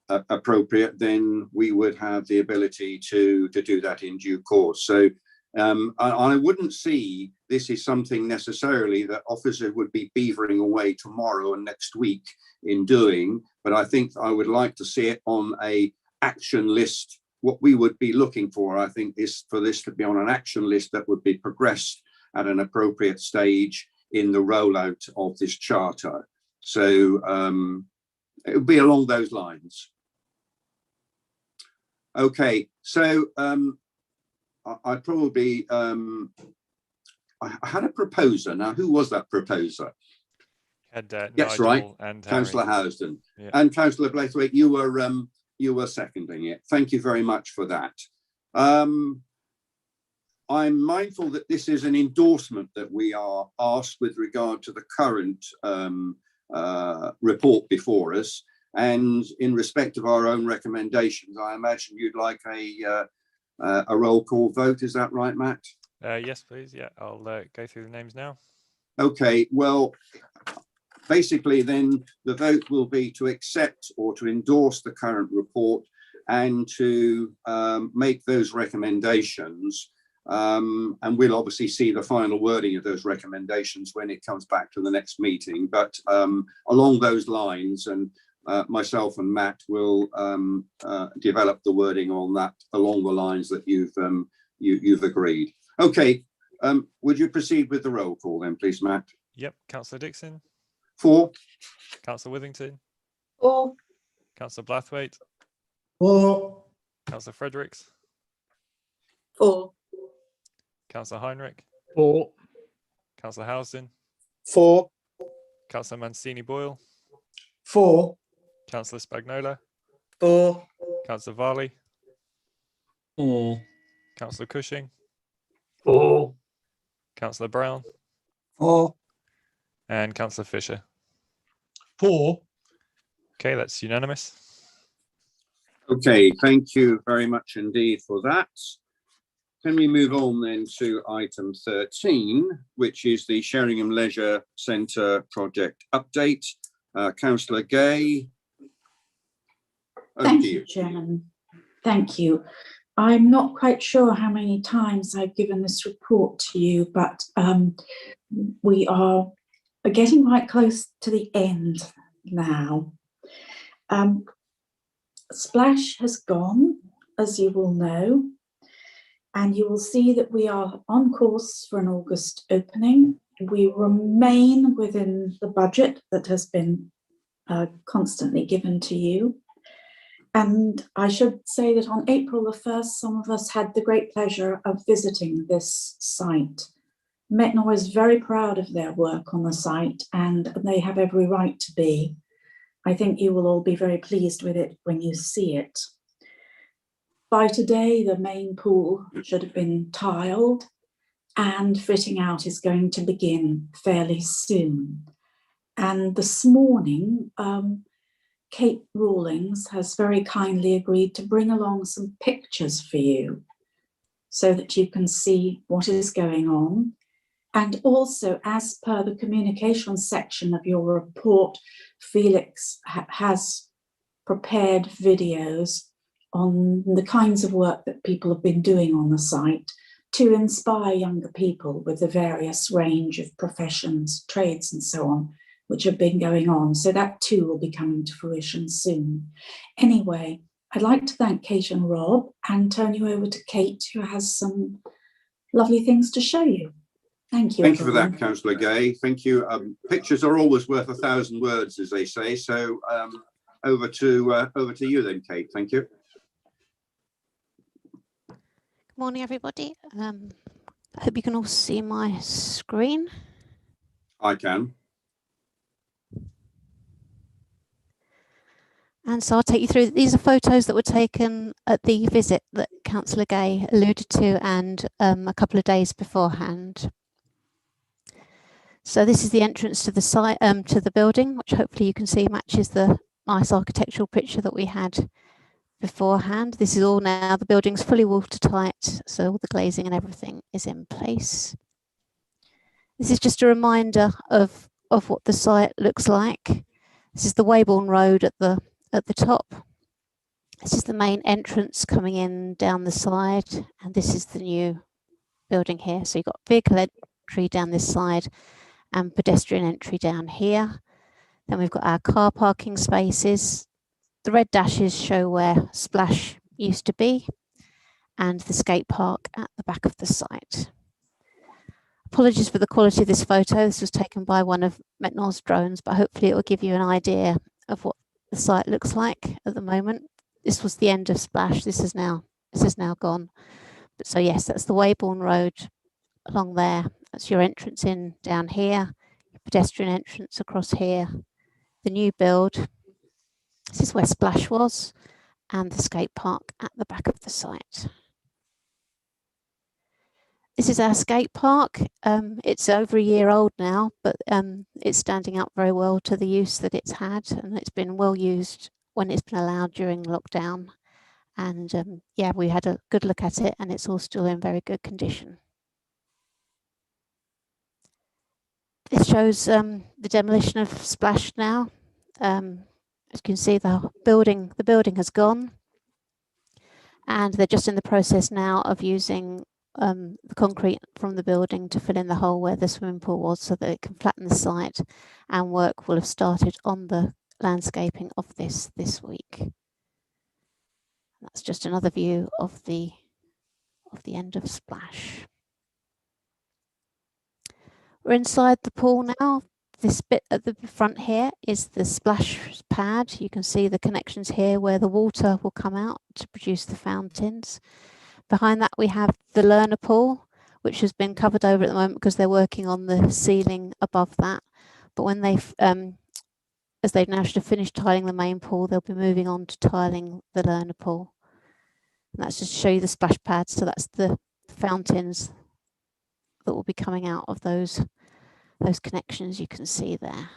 appropriate, then we would have the ability to do that in due course. So I wouldn't see this is something necessarily that officers would be beavering away tomorrow and next week in doing, but I think I would like to see it on a action list. What we would be looking for, I think, is for this to be on an action list that would be progressed at an appropriate stage in the rollout of this charter. So it would be along those lines. Okay, so I probably, I had a proposer. Now, who was that proposer? Had Yes, Nigel right. and Councillor Harry. Housden. Yeah. And Councillor Blaithwaite, you were seconding it. Thank you very much for that. I'm mindful that this is an endorsement that we are asked with regard to the current report before us. And in respect of our own recommendations, I imagine you'd like a roll call vote. Is that right, Matt? Yes, please. Yeah, I'll go through the names now. Okay, well, basically then the vote will be to accept or to endorse the current report and to make those recommendations. And we'll obviously see the final wording of those recommendations when it comes back to the next meeting. But along those lines, and myself and Matt will develop the wording on that along the lines that you've agreed. Okay, would you proceed with the roll call then, please, Matt? Yep. Councillor Dixon. 4. Councillor Withington. 4. Councillor Blathwaite. 4. Councillor Fredericks. 4. Councillor Heinrich. 4. Councillor Housden. 4. Councillor Mancini Boyle. 4. Councillor Spagnola. 4. Councillor Varley. 4. Councillor Cushing. 4. Councillor Brown. 4. And Councillor Fisher. 4. Okay, that's unanimous. Okay, thank you very much indeed for that. Can we move on then to item 13, which is the Sheringham Leisure Centre project update? Councillor Gay. Thank you, Chairman. Thank you. I'm not quite sure how many times I've given this report to you, but we are getting quite close to the end now. Splash has gone, as you will know, and you will see that we are on course for an August opening. We remain within the budget that has been constantly given to you. And I should say that on April the 1st, some of us had the great pleasure of visiting this site. Metnor is very proud of their work on the site, and they have every right to be. I think you will all be very pleased with it when you see it. By today, the main pool should have been tiled, and fitting out is going to begin fairly soon. And this morning, Kate Rawlings has very kindly agreed to bring along some pictures for you so that you can see what is going on. And also, as per the communications section of your report, Felix has prepared videos on the kinds of work that people have been doing on the site to inspire younger people with the various range of professions, trades and so on, which have been going on. So that too will be coming to fruition soon. Anyway, I'd like to thank Kate and Rob and turn you over to Kate, who has some lovely things to show you. Thank you. Thank you for that, Councillor Gay. Thank you. Pictures are always worth 1,000 words, as they say. So over to you then, Kate. Thank you. Good morning, everybody. I hope you can all see my screen. I can. And so I'll take you through. These are photos that were taken at the visit that Councillor Gay alluded to, and a couple of days beforehand. So this is the entrance to the site, to the building, which hopefully you can see matches the nice architectural picture that we had beforehand. This is all now, the building's fully watertight, so all the glazing and everything is in place. This is just a reminder of what the site looks like. This is the Weybourne Road at the top. This is the main entrance coming in down the side, and this is the new building here. So you've got vehicle entry down this side and pedestrian entry down here. Then we've got our car parking spaces. The red dashes show where Splash used to be, and the skate park at the back of the site. Apologies for the quality of this photo. This was taken by one of Metnor's drones, but hopefully it will give you an idea of what the site looks like at the moment. This was the end of Splash. This is now gone. But so yes, that's the Weybourne Road along there. That's your entrance in down here, your pedestrian entrance across here, the new build. This is where Splash was, and the skate park at the back of the site. This is our skate park. It's over a year old now, but it's standing up very well to the use that it's had, and it's been well used when it's been allowed during lockdown. And yeah, we had a good look at it, and it's all still in very good condition. This shows the demolition of Splash now. As you can see, the building has gone, and they're just in the process now of using the concrete from the building to fill in the hole where the swimming pool was, so that it can flatten the site, and work will have started on the landscaping of this week. That's just another view of the end of Splash. We're inside the pool now. This bit at the front here is the splash pad. You can see the connections here where the water will come out to produce the fountains. Behind that we have the learner pool, which has been covered over at the moment because they're working on the ceiling above that. But when they've, as they've now should have finished tiling the main pool, they'll be moving on to tiling the learner pool. And that's just to show you the splash pad. So that's the fountains that will be coming out of those connections you can see there.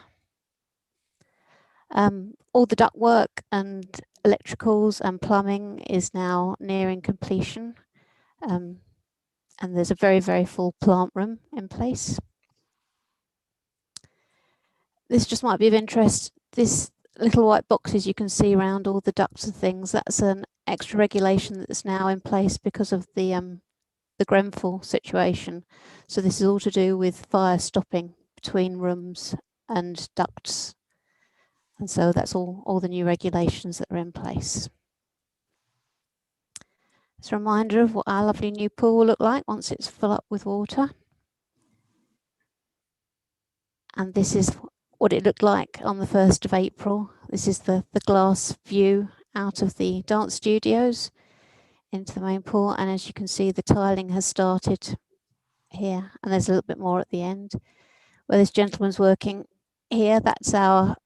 All the ductwork and electricals and plumbing is now nearing completion. And there's a very, very full plant room in place. This just might be of interest. This little white boxes you can see around all the ducts and things, that's an extra regulation that's now in place because of the Grenfell situation. So this is all to do with fire stopping between rooms and ducts. And so that's all the new regulations that are in place. It's a reminder of what our lovely new pool will look like once it's full up with water. And this is what it looked like on the 1st of April. This is the glass view out of the dance studios into the main pool. And as you can see, the tiling has started here, and there's a little bit more at the end. Where this gentleman's working here, that's our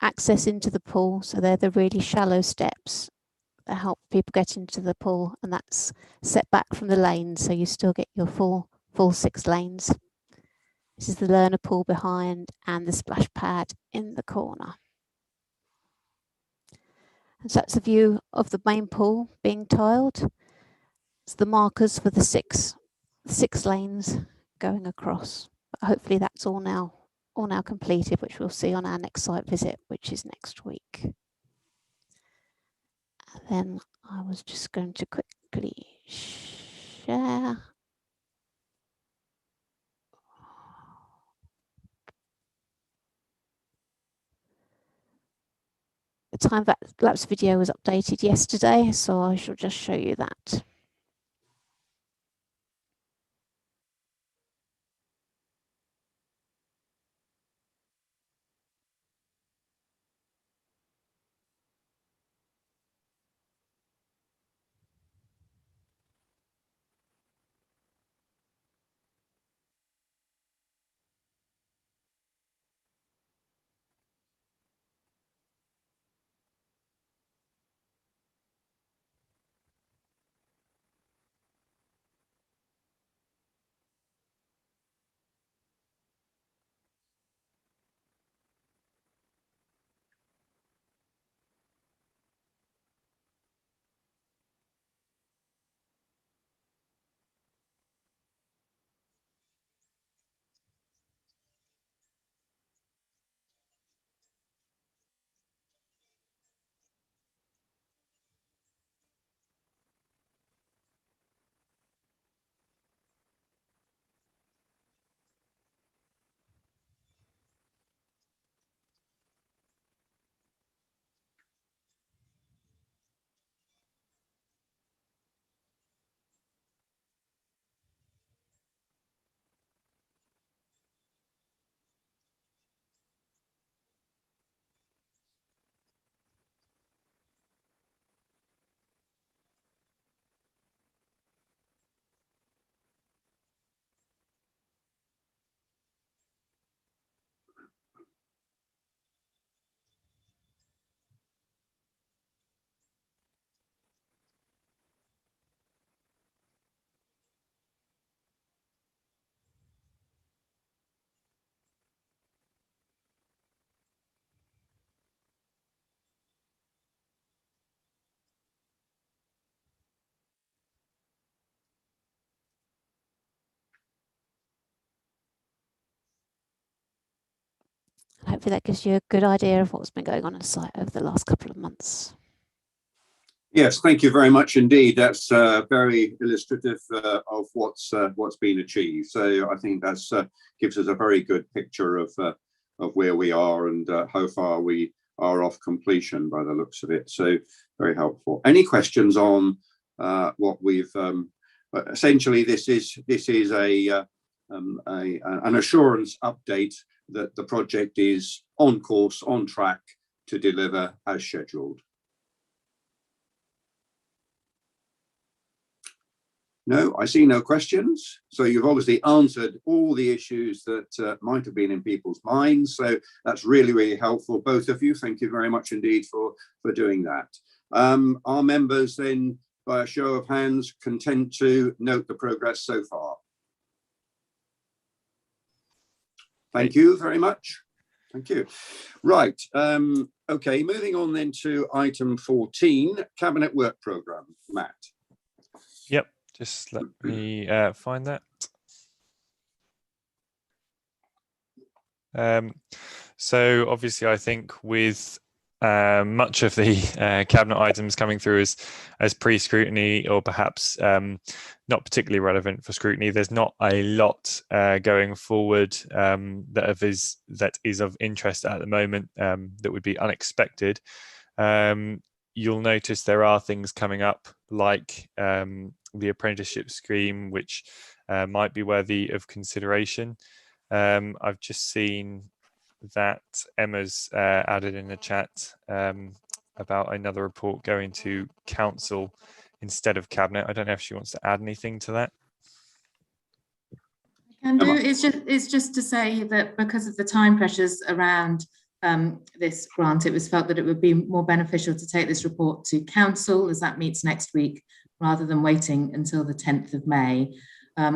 access into the pool. So they're the really shallow steps that help people get into the pool, and that's set back from the lanes, so you still get your full 6 lanes. This is the learner pool behind and the splash pad in the corner. And so that's a view of the main pool being tiled. It's the markers for the six lanes going across. But hopefully that's all now completed, which we'll see on our next site visit, which is next week. And then I was just going to quickly share. The time-lapse video was updated yesterday, so I shall just show you that. Hopefully that gives you a good idea of what's been going on the site over the last couple of months. Yes, thank you very much indeed. That's very illustrative of what's been achieved. So I think that's gives us a very good picture of where we are and how far we are off completion by the looks of it. So very helpful. Any questions on what we've essentially? This is an assurance update that the project is on course, on track to deliver as scheduled. No, I see no questions. So you've obviously answered all the issues that might have been in people's minds. So that's really, really helpful. Both of you, thank you very much indeed for doing that. Are members then, by a show of hands, content to note the progress so far? Thank you very much. Thank you. Right. Okay, moving on then to item 14, Cabinet Work Programme. Matt. Yep. Just let me find that. So obviously, I think with much of the cabinet items coming through as pre-scrutiny or perhaps not particularly relevant for scrutiny, there's not a lot going forward that is of interest at the moment that would be unexpected. You'll notice there are things coming up like the apprenticeship scheme, which might be worthy of consideration. I've just seen that Emma's added in the chat about another report going to council instead of cabinet. I don't know if she wants to add anything to that. Can do. It's just to say that because of the time pressures around this grant, it was felt that it would be more beneficial to take this report to council as that meets next week rather than waiting until the 10th of May.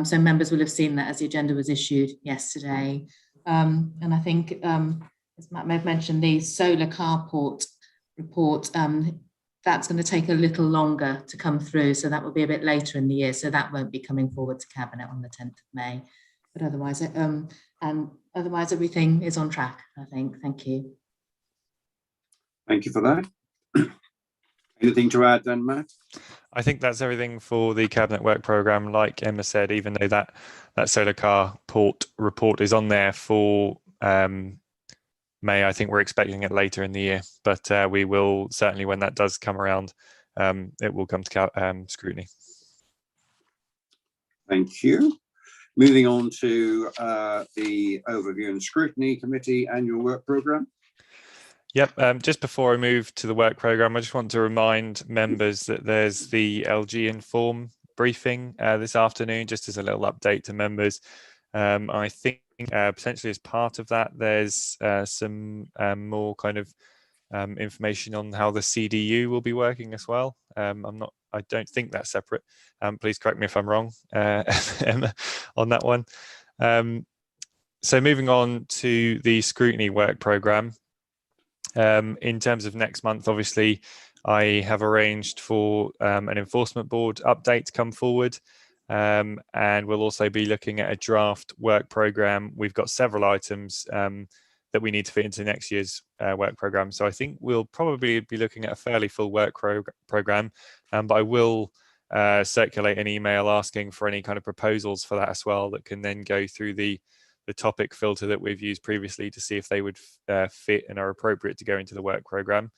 So members will have seen that as the agenda was issued yesterday. And I think, as Matt may have mentioned, the solar carport report, that's going to take a little longer to come through. So that will be a bit later in the year. So that won't be coming forward to Cabinet on the 10th of May. But otherwise, everything is on track, I think. Thank you. Thank you for that. Anything to add then, Matt? I think that's everything for the Cabinet Work Programme. Like Emma said, even though that solar car port report is on there for May, I think we're expecting it later in the year. But we will certainly, when that does come around, it will come to scrutiny. Thank you. Moving on to the Overview and Scrutiny Committee Annual Work Programme. Yep, just before I move to the work programme, I just want to remind members that there's the LG Inform briefing this afternoon, just as a little update to members. I think potentially as part of that, there's some more kind of information on how the CDU will be working as well. I don't think that's separate. Please correct me if I'm wrong, Emma, on that one. So moving on to the Scrutiny work programme. In terms of next month, obviously, I have arranged for an enforcement board update to come forward, and we'll also be looking at a draft work programme. We've got several items that we need to fit into next year's work programme. So I think we'll probably be looking at a fairly full work programme, but I will circulate an email asking for any kind of proposals for that as well that can then go through the topic filter that we've used previously to see if they would fit and are appropriate to go into the work programme.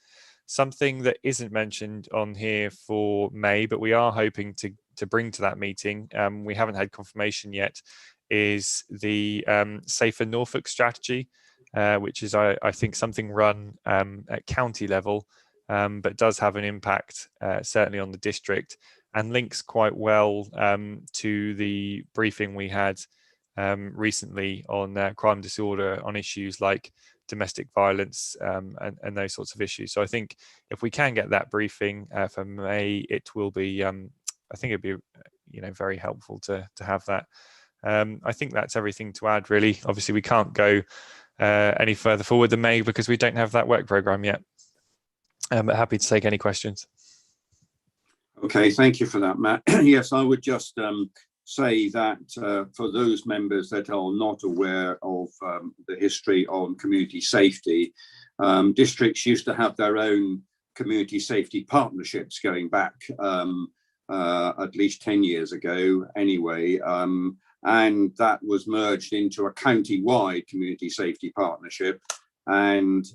Something that isn't mentioned on here for May, but we are hoping to bring to that meeting, we haven't had confirmation yet, is the Safer Norfolk strategy, which is, I think, something run at county level, but does have an impact certainly on the district and links quite well to the briefing we had recently on crime disorder, on issues like domestic violence and those sorts of issues. So I think if we can get that briefing for May, it will be, I think it'd be, very helpful to have that. I think that's everything to add, really. Obviously, we can't go any further forward than May because we don't have that work programme yet. But happy to take any questions. Okay, thank you for that, Matt. Yes, I would just say that for those members that are not aware of the history on community safety, districts used to have their own community safety partnerships going back at least 10 years ago anyway, and that was merged into a county-wide community safety partnership. And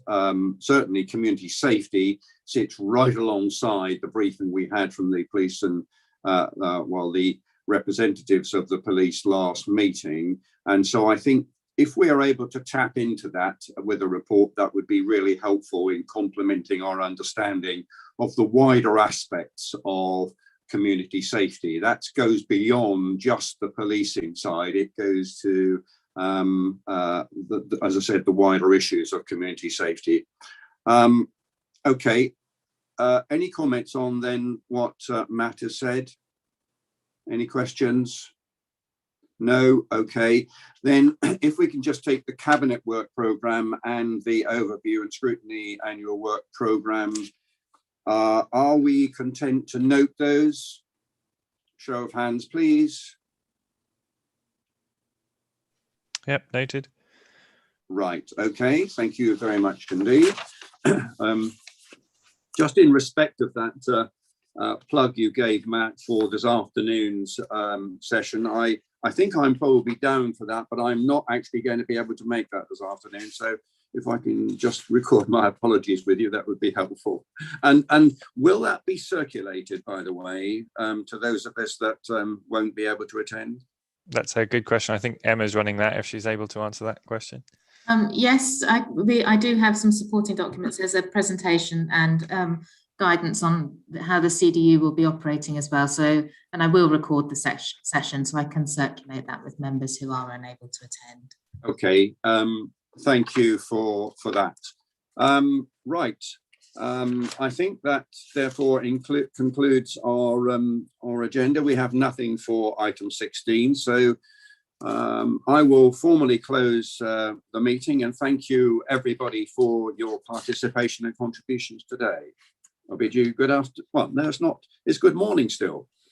certainly community safety sits right alongside the briefing we had from the police and the representatives of the police last meeting. And so I think if we are able to tap into that with a report, that would be really helpful in complementing our understanding of the wider aspects of community safety. That goes beyond just the policing side. It goes to, as I said, the wider issues of community safety. Okay, any comments on then what Matt has said? Any questions? No? Okay. Then if we can just take the Cabinet Work Programme and the Overview and Scrutiny Annual Work Programme. Are we content to note those? Show of hands, please. Yep, noted. Right, okay. Thank you very much indeed. Just in respect of that plug you gave, Matt, for this afternoon's session, I think I'm probably down for that, but I'm not actually going to be able to make that this afternoon. So if I can just record my apologies with you, that would be helpful. And will that be circulated, by the way, to those of us that won't be able to attend? That's a good question. I think Emma's running that if she's able to answer that question. Yes, I do have some supporting documents. There's a presentation and guidance on how the CDU will be operating as well. So, and I will record the session so I can circulate that with members who are unable to attend. Okay, thank you for that. Right, I think that therefore concludes our agenda. We have nothing for item 16, so I will formally close the meeting and thank you everybody for your participation and contributions today. I'll bid you good afternoon. Well, no, it's not. It's good morning still.